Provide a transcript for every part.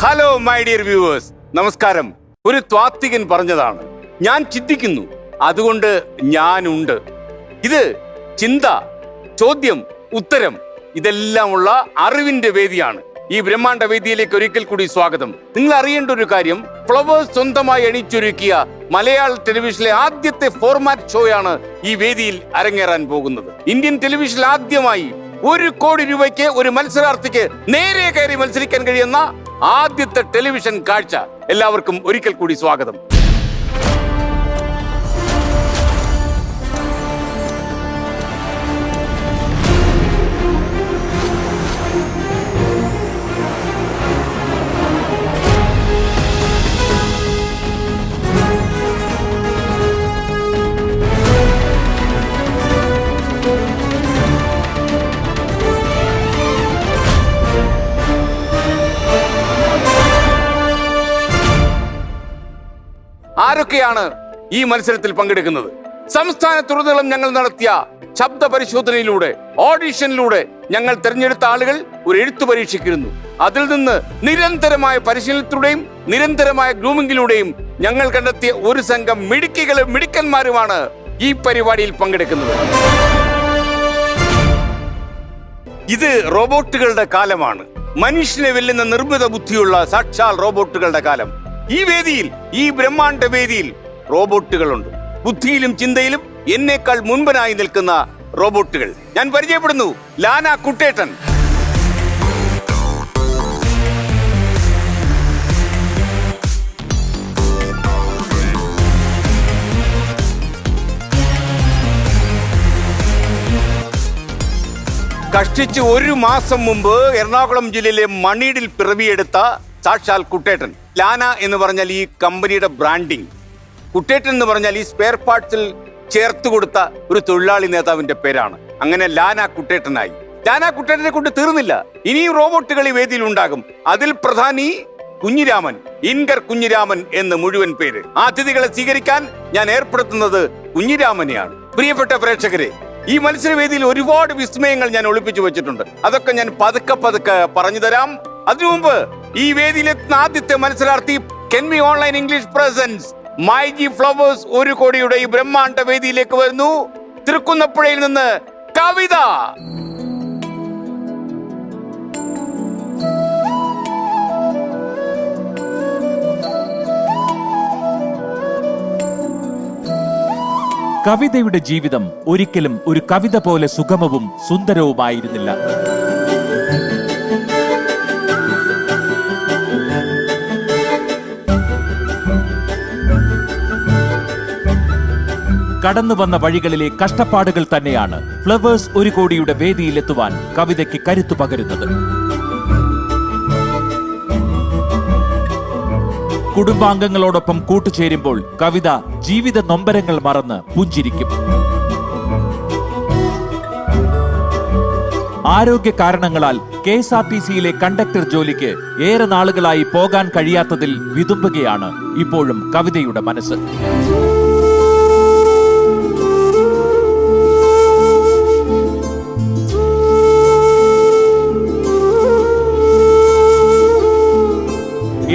Hello my dear viewers, നമസ്കാരം. ഒരു ത്വാത്വികൻ പറഞ്ഞതാണ്, ഞാൻ ചിന്തിക്കുന്നു അതുകൊണ്ട് ഞാനുണ്ട്. ഇത് ചിന്ത, ചോദ്യം, ഉത്തരം ഇതെല്ലാമുള്ള അറിവിന്റെ വേദിയാണ്. ഈ ബ്രഹ്മാണ്ഡ വേദിയിലേക്ക് ഒരിക്കൽ കൂടി സ്വാഗതം. നിങ്ങൾ അറിയേണ്ട ഒരു കാര്യം, ഫ്ലവേഴ്സ് സ്വന്തമായി അണിച്ചൊരുക്കിയ മലയാള ടെലിവിഷനിലെ ആദ്യത്തെ ഫോർമാറ്റ് ഷോയാണ് ഈ വേദിയിൽ അരങ്ങേറാൻ പോകുന്നത്. ഇന്ത്യൻ ടെലിവിഷനിൽ ആദ്യമായി 1 കോടി രൂപയ്ക്ക് ഒരു മത്സരാർത്ഥിക്ക് നേരെ കയറി മത്സരിക്കാൻ കഴിയുന്ന ആദ്യത്തെ ടെലിവിഷൻ കാഴ്ച. എല്ലാവർക്കും ഒരിക്കൽ കൂടി സ്വാഗതം. ആരൊക്കെയാണ് ഈ മത്സരത്തിൽ പങ്കെടുക്കുന്നത്? സംസ്ഥാനത്തുടനീളം ഞങ്ങൾ നടത്തിയ ശബ്ദ പരിശോധനയിലൂടെ, ഓഡിഷനിലൂടെ ഞങ്ങൾ തിരഞ്ഞെടുത്ത ആളുകൾ ഒരു എഴുത്തു പരീക്ഷിക്കുന്നു. അതിൽ നിന്ന് നിരന്തരമായ പരിശീലനത്തിലൂടെയും നിരന്തരമായ ഗ്രൂമിങ്ങിലൂടെയും ഞങ്ങൾ കണ്ടെത്തിയ ഒരു സംഘം മിടുക്കികളും മിടുക്കന്മാരുമാണ് ഈ പരിപാടിയിൽ പങ്കെടുക്കുന്നത്. ഇത് റോബോട്ടുകളുടെ കാലമാണ്. മനുഷ്യനെ വെല്ലുന്ന നിർമ്മിത ബുദ്ധിയുള്ള സാക്ഷാൽ റോബോട്ടുകളുടെ കാലം. ഈ വേദിയിൽ, ഈ ബ്രഹ്മാണ്ഡ വേദിയിൽ റോബോട്ടുകളുണ്ട്. ബുദ്ധിയിലും ചിന്തയിലും എന്നേക്കാൾ മുൻപനായി നിൽക്കുന്ന റോബോട്ടുകൾ. ഞാൻ പരിചയപ്പെടുന്നു, ലാന കുട്ടേട്ടൻ. കഷ്ടിച്ച് 1 മാസം മുമ്പ് എറണാകുളം ജില്ലയിലെ മണീടിൽ പിറവിയെടുത്ത സാക്ഷാൽ കുട്ടേട്ടൻ. ലാന എന്ന് പറഞ്ഞാൽ ഈ കമ്പനിയുടെ ബ്രാൻഡിങ്, കുട്ടേട്ടൻ എന്ന് പറഞ്ഞാൽ ഈ സ്പെയർ പാർട്സിൽ ചേർത്ത് കൊടുത്ത ഒരു തൊഴിലാളി നേതാവിന്റെ പേരാണ്. അങ്ങനെ ലാന കുട്ടേട്ടനായി. ലാന കുട്ടേട്ടനെ കൊണ്ട് തീർന്നില്ല, ഇനിയും റോബോട്ടുകൾ ഈ വേദിയിൽ ഉണ്ടാകും. അതിൽ പ്രധാനി കുഞ്ഞിരാമൻ, ഇൻകർ കുഞ്ഞിരാമൻ എന്ന് മുഴുവൻ പേര്. ആ അതിഥികളെ സ്വീകരിക്കാൻ ഞാൻ ഏർപ്പെടുത്തുന്നത് കുഞ്ഞിരാമനെയാണ്. പ്രിയപ്പെട്ട പ്രേക്ഷകരെ, ഈ മത്സരവേദിയിൽ ഒരുപാട് വിസ്മയങ്ങൾ ഞാൻ ഒളിപ്പിച്ചു വെച്ചിട്ടുണ്ട്. അതൊക്കെ ഞാൻ പതുക്കെ പറഞ്ഞു തരാം. അതിനു മുമ്പ് ഈ വേദിയിലെത്തുന്ന ആദ്യത്തെ മത്സരാർത്ഥി കെൻവി online English presents my G Flowers 1 കോടിയുടെ ഈ ബ്രഹ്മാണ്ഡ വേദിയിലേക്ക് വരുന്നു. തൃക്കുന്നപ്പുഴയിൽ നിന്ന് കവിത. കവിതയുടെ ജീവിതം ഒരിക്കലും ഒരു കവിത പോലെ സുഗമവും സുന്ദരവുമായിരുന്നില്ല. കടന്നു വന്ന വഴികളിലെ കഷ്ടപ്പാടുകൾ തന്നെയാണ് ഫ്ലവേഴ്സ് 1 കോടിയുടെ വേദിയിലെത്തുവാൻ കവിതയ്ക്ക് കരുത്തു പകരുന്നത്. കുടുംബാംഗങ്ങളോടൊപ്പം കൂട്ടുചേരുമ്പോൾ കവിത ജീവിത നൊമ്പരങ്ങൾ മറന്ന് പുഞ്ചിരിക്കും. ആരോഗ്യ കാരണങ്ങളാൽ KSRTCയിലെ കണ്ടക്ടർ ജോലിക്ക് ഏറെ നാളുകളായി പോകാൻ കഴിയാത്തതിൽ വിതുമ്പുകയാണ് ഇപ്പോഴും കവിതയുടെ മനസ്സ്.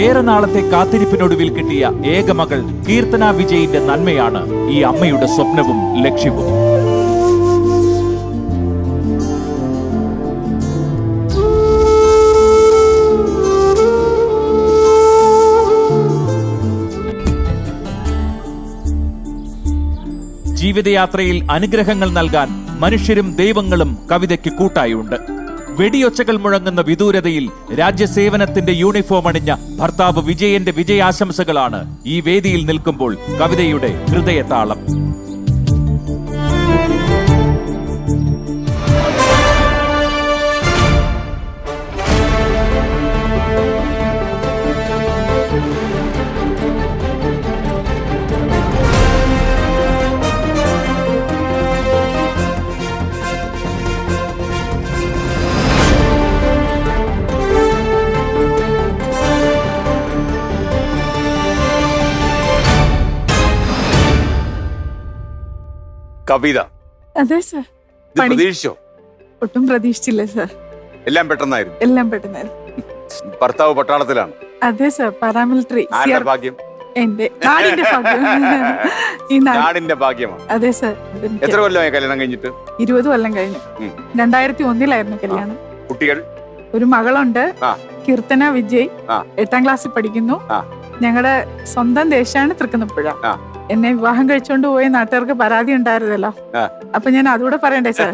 ഏറെ നാളത്തെ കാത്തിരിപ്പിനൊടുവിൽ കിട്ടിയ ഏകമകൾ കീർത്തന വിജയിന്റെ നന്മയാണ് ഈ അമ്മയുടെ സ്വപ്നവും ലക്ഷ്യവും. ജീവിതയാത്രയിൽ അനുഗ്രഹങ്ങൾ നൽകാൻ മനുഷ്യരും ദൈവങ്ങളും കവിതയ്ക്ക് കൂട്ടായുണ്ട്. വെടിയൊച്ചകൾ മുഴങ്ങുന്ന വിദൂരതയിൽ രാജ്യസേവനത്തിന്റെ യൂണിഫോം അണിഞ്ഞ ഭർത്താവ് വിജയന്റെ വിജയാശംസകളാണ് ഈ വേദിയിൽ നിൽക്കുമ്പോൾ കവിതയുടെ ഹൃദയതാളം. കവിത. അതെ സർ. പ്രതീക്ഷിച്ചോ? ഒട്ടും പ്രതീക്ഷിച്ചില്ല സർ. എല്ലാം പെട്ടെന്നായിരുന്നു. എല്ലാം പെട്ടെന്നായിരുന്നു. ഭർത്താവ് പട്ടാളത്തിലാണ്. അതെ സർ, പാരാമിലിറ്ററി. ആരുടെ ഭാഗ്യം? എന്റെ നാടിന്റെ ഭാഗ്യം. ഈ നാടിന്റെ ഭാഗ്യമാണ്. അതെ സർ. എത്ര കൊല്ലമായി കല്യാണം കഴിഞ്ഞിട്ട്? 20 കൊല്ലം കഴിഞ്ഞു. 2001 കല്യാണം. കുട്ടികൾ? ഒരു മകളുണ്ട്, കീർത്തന വിജയ്, 8ാം ക്ലാസ്സിൽ പഠിക്കുന്നു. ഞങ്ങളുടെ സ്വന്തം ദേശമാണ് തൃക്കുന്നപ്പുഴ. എന്നെ വിവാഹം കഴിച്ചോണ്ട് പോയ നാട്ടുകാർക്ക് പരാതി ഉണ്ടായിരുന്നല്ലോ, അപ്പൊ ഞാൻ അതുകൂടെ പറയണ്ടേ സാർ?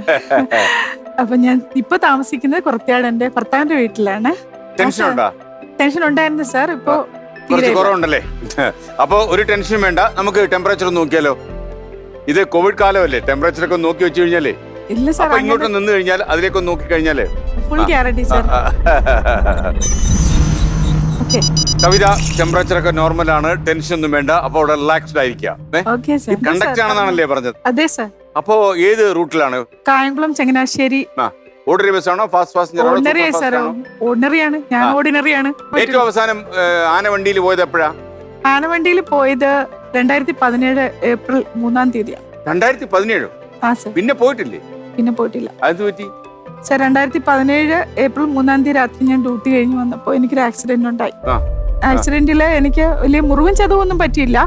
അപ്പൊ ഞാൻ ഇപ്പൊ താമസിക്കുന്നത് കുറത്തിയാട് എന്റെ ഭർത്താവിന്റെ വീട്ടിലാണ്. ടെൻഷൻ ഉണ്ടായിരുന്നു സാർ, ഇപ്പൊ കുറവുണ്ടല്ലേ? അപ്പൊ ഒരു ടെൻഷനും വേണ്ട, നമുക്ക് ടെമ്പറേച്ചർ നോക്കിയാലോ? ഇത് കോവിഡ് കാലമല്ലേ, ടെമ്പറേച്ചർ ഒക്കെ നോക്കി വെച്ച് കഴിഞ്ഞാലേ ഇല്ല സാർ, ഇങ്ങോട്ട് നിന്ന് കഴിഞ്ഞാൽ അതിലേക്ക് നോക്കി കഴിഞ്ഞാലേ ഫുൾ ഗ്യാരണ്ടി സാർ. കവിത, ടെമ്പറേച്ചർ ഒക്കെ നോർമൽ ആണ്, ടെൻഷൻ ഒന്നും വേണ്ട. അപ്പൊ അവിടെ റിലാക്സ്ഡ് ആയിരിക്കാം. കണ്ടക്ട് ആണെന്നാണല്ലേ പറഞ്ഞത്? അതെ സാർ. അപ്പോ ഏത് റൂട്ടിലാണ്? കായംകുളം ചങ്ങനാശ്ശേരി. ഓർഡിനറി ബസ് ആണോ, ഫാസ്റ്റ് പാസഞ്ചർ? ഓർഡിനറിയാണ്, ഞാൻ ഓർഡിനറിയാണ്. ഏറ്റവും അവസാനം ആനവണ്ടിയിൽ പോയത് എപ്പോഴാ? ആനവണ്ടിയിൽ പോയത് 2017 ഏപ്രിൽ 3-ാം തീയതിയാണ്. 2017? ആ സാർ. പിന്നെ പോയിട്ടില്ലേ? പിന്നെ പോയിട്ടില്ല. അത് പറ്റി സാർ, 2017 ഏപ്രിൽ 3-ാം തീയതി രാത്രി ഞാൻ ഡ്യൂട്ടി കഴിഞ്ഞ് വന്നപ്പോ എനിക്കൊരു ആക്സിഡന്റ് ഉണ്ടായി. ആക്സിഡന്റില് എനിക്ക് വലിയ മുറിവും ചതവൊന്നും പറ്റിയില്ല,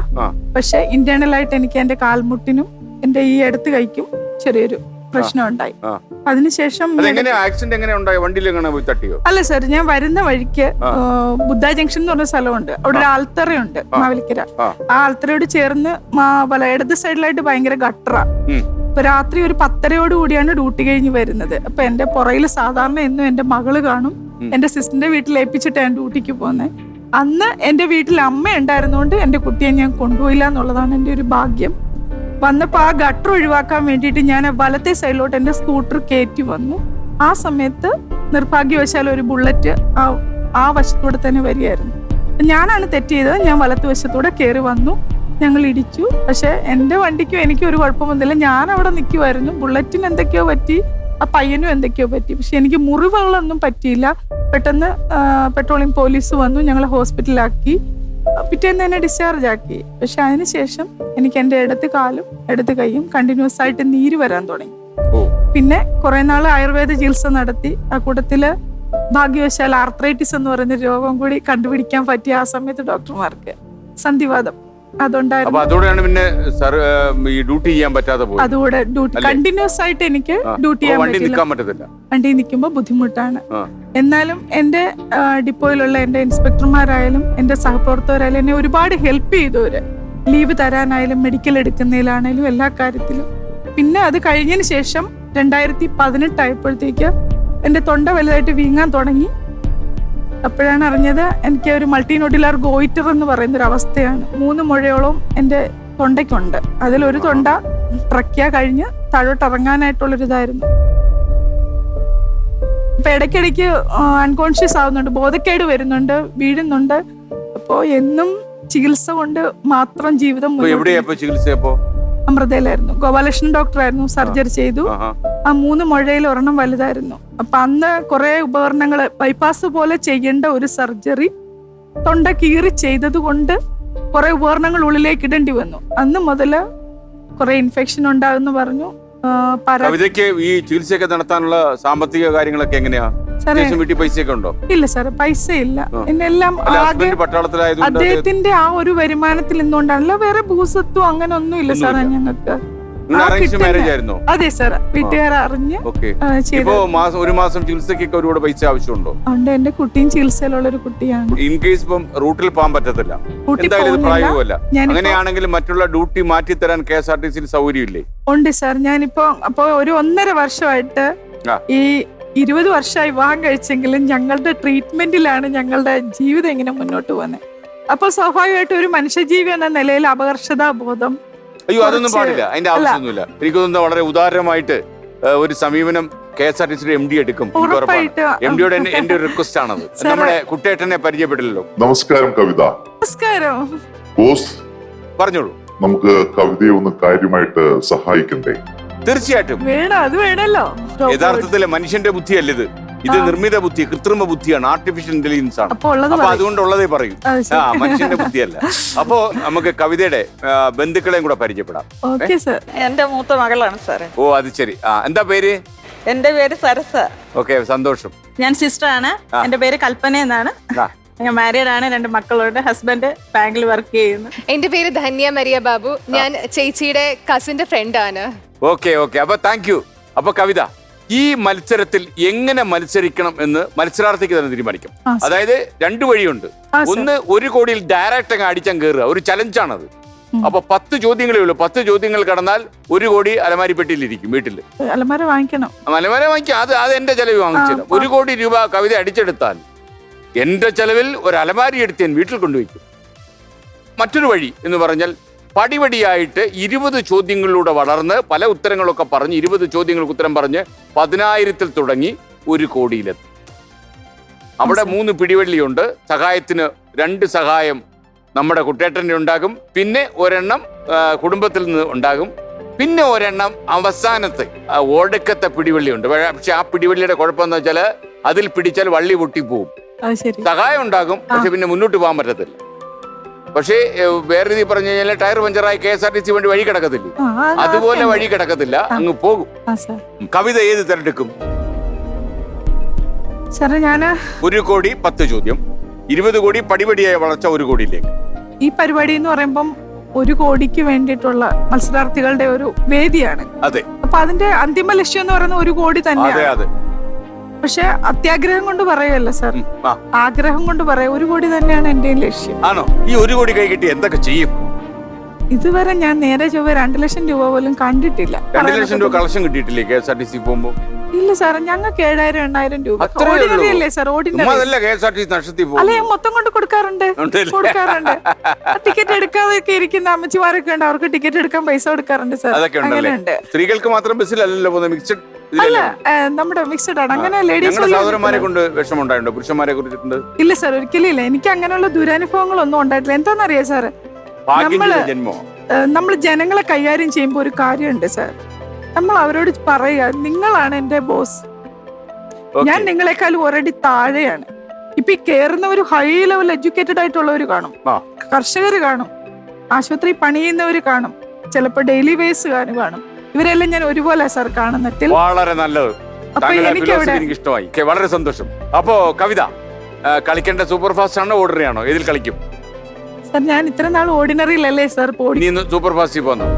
പക്ഷെ ഇന്റേണൽ ആയിട്ട് എനിക്ക് എന്റെ കാൽമുട്ടിനും എന്റെ ഈ അടുത്ത് കൈക്കും ചെറിയൊരു പ്രശ്നം ഉണ്ടായി. അതിനുശേഷം അല്ല സാർ, ഞാൻ വരുന്ന വഴിക്ക് ബുദ്ധ ജംഗ്ഷൻ എന്ന് പറഞ്ഞ സ്ഥലമുണ്ട്, അവിടെ ഒരു ആൽത്തറയുണ്ട് മാവേലിക്കര. ആ ആൽത്തറയോട് ചേർന്ന് ഇടത് സൈഡിലായിട്ട് ഭയങ്കര ഗട്ടറ. ഇപ്പൊ രാത്രി ഒരു 10:30 കൂടിയാണ് ഡ്യൂട്ടി കഴിഞ്ഞ് വരുന്നത്. അപ്പൊ എന്റെ പുറകില് സാധാരണ എന്നും എന്റെ മകള് കാണും. എന്റെ സിസ്റ്ററിന്റെ വീട്ടിൽ ഏൽപ്പിച്ചിട്ടാണ് ഡ്യൂട്ടിക്ക് പോകുന്നത്. അന്ന് എന്റെ വീട്ടിൽ അമ്മ ഉണ്ടായിരുന്നോണ്ട് എന്റെ കുട്ടിയെ ഞാൻ കൊണ്ടുപോയില്ല എന്നുള്ളതാണ് എന്റെ ഒരു ഭാഗ്യം. വന്നപ്പോ ആ ഗട്ടർ ഒഴിവാക്കാൻ വേണ്ടിയിട്ട് ഞാൻ വലത്തെ സൈഡിലോട്ട് എന്റെ സ്കൂട്ടർ കയറ്റി വന്നു. ആ സമയത്ത് നിർഭാഗ്യവശാൽ ഒരു ബുള്ളറ്റ് ആ വശത്തൂടെ തന്നെ വരികയായിരുന്നു. ഞാനാണ് തെറ്റ് ചെയ്തത്. ഞാൻ വലത്ത് വശത്തൂടെ കയറി വന്നു, ഞങ്ങൾ ഇടിച്ചു. പക്ഷെ എന്റെ വണ്ടിക്കും എനിക്കും ഒരു കുഴപ്പമൊന്നുമില്ല. ഞാൻ അവിടെ നിൽക്കുമായിരുന്നു. ബുള്ളറ്റിന് എന്തൊക്കെയോ പറ്റി, ആ പയ്യനും എന്തൊക്കെയോ പറ്റി, പക്ഷെ എനിക്ക് മുറിവുകളൊന്നും പറ്റിയില്ല. പെട്ടെന്ന് പെട്രോളിയം പോലീസ് വന്നു, ഞങ്ങളെ ഹോസ്പിറ്റലിലാക്കി. പിറ്റേന്ന് തന്നെ ഡിസ്ചാർജ് ആക്കി. പക്ഷെ അതിനുശേഷം എനിക്ക് എന്റെ ഇടത്ത് കാലും ഇടത്ത് കൈയും കണ്ടിന്യൂസ് ആയിട്ട് നീര് വരാൻ തുടങ്ങി. പിന്നെ കുറെ നാൾ ആയുർവേദ ചികിത്സ നടത്തി. ആ കൂട്ടത്തില് ഭാഗ്യവശാൽ ആർത്രൈറ്റിസ് എന്ന് പറയുന്ന രോഗം കൂടി കണ്ടുപിടിക്കാൻ പറ്റിയ ആ സമയത്ത് ഡോക്ടർമാർക്ക് സന്ധിവാദം അതുകൊണ്ടായിരുന്നു. അതുകൂടെ കണ്ടിന്യൂസ് ആയിട്ട് എനിക്ക് ഡ്യൂട്ടി ചെയ്യാൻ പറ്റില്ല. വണ്ടി നിൽക്കുമ്പോൾ ബുദ്ധിമുട്ടാണ്. എന്നാലും എന്റെ ഡിപ്പോയിലുള്ള എന്റെ ഇൻസ്പെക്ടർമാരായാലും എന്റെ സഹപ്രവർത്തകരായാലും എന്നെ ഒരുപാട് ഹെൽപ്പ് ചെയ്തവര്, ലീവ് തരാനായാലും മെഡിക്കൽ എടുക്കുന്നതിലാണേലും എല്ലാ കാര്യത്തിലും. പിന്നെ അത് കഴിഞ്ഞതിന് ശേഷം 2018 ആയപ്പോഴത്തേക്ക് എന്റെ തൊണ്ട വലുതായിട്ട് വീങ്ങാൻ തുടങ്ങി. അപ്പോഴാണ് അറിഞ്ഞത് എനിക്ക് ഒരു മൾട്ടിനോഡുലാർ ഗോയിറ്റർ എന്ന് പറയുന്ന ഒരു അവസ്ഥയാണ്. 3 മുഴയോളം എൻ്റെ തൊണ്ടയ്ക്കുണ്ട്. അതിലൊരു തൊണ്ട ട്രക്കിയ കഴിഞ്ഞ് താഴോട്ട് ഇറങ്ങാനായിട്ടുള്ളൊരിതായിരുന്നു. അപ്പൊ ഇടയ്ക്കിടയ്ക്ക് അൺകോൺഷ്യസ് ആവുന്നുണ്ട്, ബോധക്കേട് വരുന്നുണ്ട്, വീഴുന്നുണ്ട്. അപ്പോ എന്നും ചികിത്സ കൊണ്ട് മാത്രം ജീവിതം. അമൃതയിലായിരുന്നു. ഗോപാലകൃഷ്ണൻ ഡോക്ടറായിരുന്നു, സർജറി ചെയ്തു. ആ 3 മുഴയിൽ ഒരെണ്ണം വലുതായിരുന്നു. അപ്പൊ അന്ന് കുറെ ഉപകരണങ്ങള്, ബൈപ്പാസ് പോലെ ചെയ്യേണ്ട ഒരു സർജറി തൊണ്ട കീറി ചെയ്തത് കൊണ്ട് കുറെ ഉപകരണങ്ങൾ ഉള്ളിലേക്ക് ഇടേണ്ടി വന്നു. അന്ന് മുതല് കുറെ ഇൻഫെക്ഷൻ ഉണ്ടാകുന്നു പറഞ്ഞു. കവിതയ്ക്ക് ഈ ചികിത്സയൊക്കെ നടത്താനുള്ള സാമ്പത്തിക കാര്യങ്ങളൊക്കെ എങ്ങനെയാ? വീട്ടിൽ പൈസയൊക്കെ ഉണ്ടോ? ഇല്ല സാർ, പൈസ ഇല്ല. എന്നെല്ലാം അദ്ദേഹത്തിന്റെ ആ ഒരു വരുമാനത്തിൽ നിന്നുകൊണ്ടാണല്ലോ, വേറെ ഭൂസ്വത്വം അങ്ങനെ ഒന്നും ഇല്ല സാറേ ഞങ്ങൾക്ക്. അതെ സാർ, വീട്ടുകാർ അറിഞ്ഞ് ഒരു മാസം ചികിത്സയ്ക്കൊക്കെ ഒരുപാട് പൈസ ആവശ്യമുണ്ടോ? ഉണ്ട്, എന്റെ കുട്ടിയും ചികിത്സയിലുള്ള ഒരു കുട്ടിയാണ്. ഇൻ കേസ് ഇപ്പം റൂട്ടിൽ പോകാൻ പറ്റത്തില്ല, എന്തായാലും പ്രായോഗികമല്ല, അങ്ങനെയാണെങ്കിൽ മറ്റുള്ള ഡ്യൂട്ടി മാറ്റി തരാൻ KSRTC സൗകര്യമില്ലേ? ഉണ്ട് സാർ. ഞാനിപ്പോ ഒരു 1.5 വർഷമായിട്ട്, ഈ 20 വർഷമായി വിവാഹം കഴിച്ചെങ്കിലും ഞങ്ങളുടെ ട്രീറ്റ്മെന്റിലാണ് ഞങ്ങളുടെ ജീവിതം ഇങ്ങനെ മുന്നോട്ട് പോകുന്നത്. അപ്പൊ സ്വാഭാവികമായിട്ട് ഒരു മനുഷ്യജീവി എന്ന നിലയിൽ അപകർഷതാബോധം. അയ്യോ, അതൊന്നും പാടില്ല, അതിന്റെ ആവശ്യമൊന്നുമില്ല. എനിക്ക് തോന്നുന്നു വളരെ ഉദാരമായിട്ട് ഒരു സമീപനം KSRTC MD എടുക്കും. MDയോട് എന്റെ ഒരു റിക്വസ്റ്റ് ആണത്. നമ്മുടെ കുട്ടേട്ടനെ പരിചയപ്പെട്ടില്ലല്ലോ. നമസ്കാരം കവിത. നമസ്കാരം ബോസ്. പറഞ്ഞോളൂ. നമുക്ക് കവിതയെ ഒന്ന് കാര്യമായിട്ട് സഹായിക്കണ്ടേ? തീർച്ചയായിട്ടും വേണം, അത് വേണല്ലോ. യഥാർത്ഥത്തില് മനുഷ്യന്റെ ബുദ്ധിയല്ല ഇത് നിർമ്മിത ബുദ്ധി, കൃത്രിമ ബുദ്ധിയാണ്, ആർട്ടിഫിഷ്യൽ ഇന്റലിജൻസ് ആണ്. അപ്പൊ അതുകൊണ്ടുള്ളതേ പറയും, മനുഷ്യന്റെ ബുദ്ധിയല്ല. അപ്പോ നമുക്ക് കവിതയുടെ ബന്ധുക്കളെയും കൂടെ പരിചയപ്പെടാം. എന്റെ മൂത്ത മകളാണ് സാറേ. ഓ, അത് ശരി. എന്താ പേര്? എന്റെ പേര് സരസ. ഓക്കെ, സന്തോഷം. ഞാൻ സിസ്റ്റർ ആണ്. എന്റെ പേര് കൽപ്പന എന്നാണ്. ഞാൻ മാരീഡ് ആണ്, 2 മക്കളുണ്ട്. ഹസ്ബൻഡ് ബാങ്കിൽ വർക്ക് ചെയ്യുന്നു. എന്റെ പേര് ധന്യ മരിയ ബാബു. ഞാൻ ചേച്ചിയുടെ കസിന്റെ ഫ്രണ്ട് ആണ്. ഓക്കെ അപ്പൊ താങ്ക് യു. അപ്പൊ കവിത, ഈ മത്സരത്തിൽ എങ്ങനെ മത്സരിക്കണം എന്ന് മത്സരാർത്ഥിക്ക് തന്നെ തീരുമാനിക്കും. അതായത് 2 വഴിയുണ്ട്. ഒന്ന്, 1 കോടിയിൽ ഡയറക്റ്റ് അങ്ങ് അടിച്ചാൽ കയറുക, ഒരു ചലഞ്ചാണത്. അപ്പൊ 10 ചോദ്യങ്ങളേ ഉള്ളൂ. 10 ചോദ്യങ്ങൾ കടന്നാൽ 1 കോടി അലമാരി പെട്ടിയിലിരിക്കും വീട്ടില്. അലമാര വാങ്ങിക്കണം. അലമാര വാങ്ങിക്കാം, അത് എന്റെ ചെലവ് വാങ്ങിച്ചില്ല. 1 കോടി രൂപ കവിത അടിച്ചെടുത്താൽ എന്റെ ചെലവിൽ ഒരു അലമാരി എടുത്ത് ഞാൻ വീട്ടിൽ കൊണ്ടുവയ്ക്കും. മറ്റൊരു വഴി എന്ന് പറഞ്ഞാൽ പടിപടിയായിട്ട് 20 ചോദ്യങ്ങളിലൂടെ വളർന്ന് പല ഉത്തരങ്ങളൊക്കെ പറഞ്ഞ് 20 ചോദ്യങ്ങൾക്ക് ഉത്തരം പറഞ്ഞ് 10,000-ൽ തുടങ്ങി 1 കോടിയിലെത്തും. അവിടെ 3 പിടിവള്ളിയുണ്ട്. സഹായത്തിന് 2 സഹായം നമ്മുടെ കുട്ടേട്ടൻ്റെ ഉണ്ടാകും, പിന്നെ 1 കുടുംബത്തിൽ നിന്ന് ഉണ്ടാകും, പിന്നെ 1 അവസാനത്തെ ഒടുക്കത്തെ പിടിവള്ളിയുണ്ട്. പക്ഷെ ആ പിടിവള്ളിയുടെ കുഴപ്പമെന്ന് വെച്ചാൽ അതിൽ പിടിച്ചാൽ വള്ളി പൊട്ടിപ്പോവും. സഹായം ഉണ്ടാകും, പക്ഷെ പിന്നെ മുന്നോട്ട് പോകാൻ പറ്റത്തില്ല. പക്ഷേ വേറെ രീതി പറഞ്ഞു കഴിഞ്ഞാൽ ടയർ പഞ്ചറായി KSRTC വണ്ടി വഴി കിടക്കത്തില്ല, അതുപോലെ വഴി കിടക്കത്തില്ല, അങ്ങ് പോകും. കവിത ഏത് തിരഞ്ഞെടുക്കും? സാറേ, ഞാന് 1 കോടി 10 ചോദ്യം, 20 കോടി പടിപടിയായി വളർച്ച 1 കോടിയിലേക്ക്. ഈ പരിപാടി എന്ന് പറയുമ്പം 1 കോടിക്ക് വേണ്ടിയിട്ടുള്ള മത്സരാർത്ഥികളുടെ ഒരു വേദിയാണ്. അതെ. അപ്പൊ അതിന്റെ അന്തിമ ലക്ഷ്യം എന്ന് പറയുന്നത് 1 കോടി തന്നെയാണ്. അതെ. പക്ഷെ അത്യാഗ്രഹം കൊണ്ട് പറയല്ല സാർ, ആഗ്രഹം കൊണ്ട് പറയാം, 1 കോടി തന്നെയാണ് എന്റെയും ലക്ഷ്യം. ആണോ? ഈ 1 കോടി കൈ കിട്ടി എന്തൊക്കെ ചെയ്യും? ഇതുവരെ ഞാൻ നേരെ ചൊവ്വ 2 ലക്ഷം രൂപ പോലും കണ്ടിട്ടില്ല. 2 ലക്ഷം രൂപ കളക്ഷൻ കിട്ടിയിട്ടില്ലേ KSRTC പോകുമ്പോ? ഇല്ല സാർ, ഞങ്ങൾക്ക് 7,000-8,000 രൂപ. ഓർഡിനറി അല്ലേ സാർ? ഓർഡിനറി KSRTC നഷ്ടത്തിൽ പോകും. അല്ലെ, മൊത്തം കൊണ്ട് കൊടുക്കാറുണ്ട്. ടിക്കറ്റ് എടുക്കാതൊക്കെ ഇരിക്കുന്ന അമ്മച്ചിമാരൊക്കെ ഉണ്ട്, അവർക്ക് ടിക്കറ്റ് എടുക്കാൻ പൈസ കൊടുക്കാറുണ്ട് സാർ. അങ്ങനെയുണ്ട്. സ്ത്രീകൾക്ക് മാത്രം ബസ്സിലല്ലോ പോകുന്നത്, മിക്സഡ് അല്ല, നമ്മുടെ മിക്സഡ് ആണ്. അങ്ങനെ ലേഡീസ് സഹോദരന്മാരെ കൊണ്ട് വിഷമുണ്ടായിട്ടുണ്ടോ? പുരുഷന്മാരെ കുറിച്ചിട്ടുണ്ട്? ഇല്ല സാർ, ഒരിക്കലും ഇല്ല. എനിക്ക് അങ്ങനെയുള്ള ദുരനുഭവങ്ങളൊന്നും ഉണ്ടായിട്ടില്ല. എന്താണെന്നറിയാം സാർ, നമ്മൾ ജനങ്ങളെ കൈകാര്യം ചെയ്യുമ്പോൾ ഒരു കാര്യമുണ്ട് സാർ, നമ്മൾ അവരോട് പറയുക, നിങ്ങളാണ് എന്റെ ബോസ്, ഞാൻ നിങ്ങളെക്കാളും ഒരടി താഴെയാണ്. ഇപ്പൊ ഈ കേറുന്നവർ ഹൈ ലെവൽ എഡ്യൂക്കേറ്റഡ് ആയിട്ടുള്ളവർ കാണും, കർഷകർ കാണും, ആശുപത്രി പണിയുന്നവർ കാണും, ചിലപ്പോ ഡെയിലി വേസുകാർ കാണും. ഇവരെല്ലാം ഞാൻ ഒരുപോലെ സാർ കാണുന്നതിൽ. വളരെ നല്ലത്. എനിക്ക് ഇഷ്ടമായി, വളരെ സന്തോഷം. അപ്പോ കവിത, കളിക്കേണ്ട സൂപ്പർ ഫാസ്റ്റ് ആണോ ഓർഡിനറി ആണോ? ഏതിൽ കളിക്കും സാർ? ഞാൻ ഇത്ര നാൾ ഓർഡിനറിയിലല്ലേ സാർ സൂപ്പർ ഫാസ്റ്റിൽ പോകുന്നു.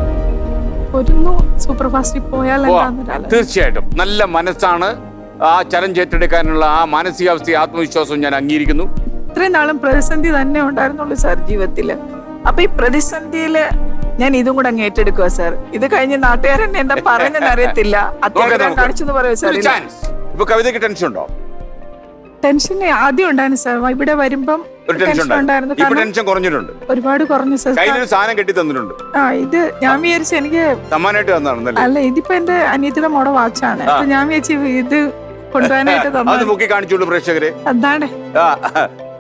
സൂപ്പർ ഫാസ്റ്റിൽ പോയാൽ തീർച്ചയായിട്ടും നല്ല മനസ്സാണ്. ആ ചലഞ്ച് ഏറ്റെടുക്കാനുള്ള ആ മാനസികാവസ്ഥ, ആത്മവിശ്വാസവും ഞാൻ അംഗീകരിക്കുന്നു. ഇത്രയും നാളും പ്രതിസന്ധി തന്നെ ഉണ്ടായിരുന്നുള്ളൂ സാർ ജീവിതത്തില്. അപ്പൊ ഈ പ്രതിസന്ധിയില് ഞാൻ ഇതും കൂടെ അങ്ങ് ഏറ്റെടുക്കുക സാർ. ഇത് കഴിഞ്ഞ് നാട്ടുകാരെന്നെ എന്താ പറയുന്നതെന്ന് അറിയത്തില്ല. അത്യാഗ്രഹം കാണിച്ചെന്ന് പറയൂ സാർ. ഇപ്പൊ കവിതയ്ക്ക് ടെൻഷൻ ഉണ്ടോ? ടെൻഷൻ ആദ്യം ഉണ്ടായിരുന്നു സാർ. ഇവിടെ വരുമ്പം ഒരുപാട് കുറഞ്ഞു സാർ. സാധനം കെട്ടി തന്നിട്ടുണ്ട്. ഇത് ഞാൻ വിചാരിച്ചു എനിക്ക് സമ്മാനമായിട്ട് തന്നാണ്. അല്ല, ഇതിപ്പോ എന്റെ അനിയത്തിയുടെ മോടെ വാച്ചാണ്. ഞാൻ വിചാരിച്ചു ഇത് കൊണ്ടുപോകാനായിട്ട് നോക്കി കാണിച്ചോളൂ പ്രേക്ഷകരെ. അതാണ്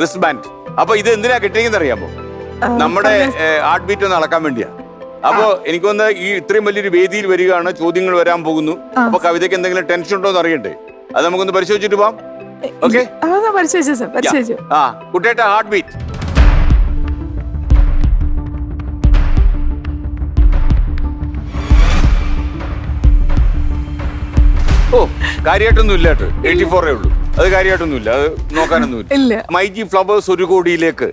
റിസ്റ്റ് ബാൻഡ്. അപ്പൊ ഇത് എന്തിനാ കിട്ടിയെന്ന് അറിയാമോ? നമ്മുടെ ഹാർട്ട് ബീറ്റ് ഒന്ന് അളക്കാൻ വേണ്ടിയാ. അപ്പൊ എനിക്ക് തോന്നുന്നത് ഈ ഇത്രയും വലിയൊരു വേദിയിൽ വരികയാണ്, ചോദ്യങ്ങൾ വരാൻ പോകുന്നു. അപ്പൊ കവിതയ്ക്ക് എന്തെങ്കിലും ടെൻഷൻ ഉണ്ടോ എന്ന് അറിയണ്ടേ? അത് നമുക്കൊന്ന് പരിശോധിച്ചിട്ട് പോവാം. ഓക്കെ, പരിശോധിച്ചു. കുട്ടേട്ട ഹാർട്ട് ബീറ്റ്. ഓ, കാര്യമായിട്ടൊന്നും ഇല്ല കേട്ടോ, 84 ഉള്ളൂ. അത് കാര്യമായിട്ടൊന്നുമില്ല, അത് നോക്കാനൊന്നുമില്ല. മൈജി ഫ്ലവേഴ്സ് 1 കോടിയിലേക്ക്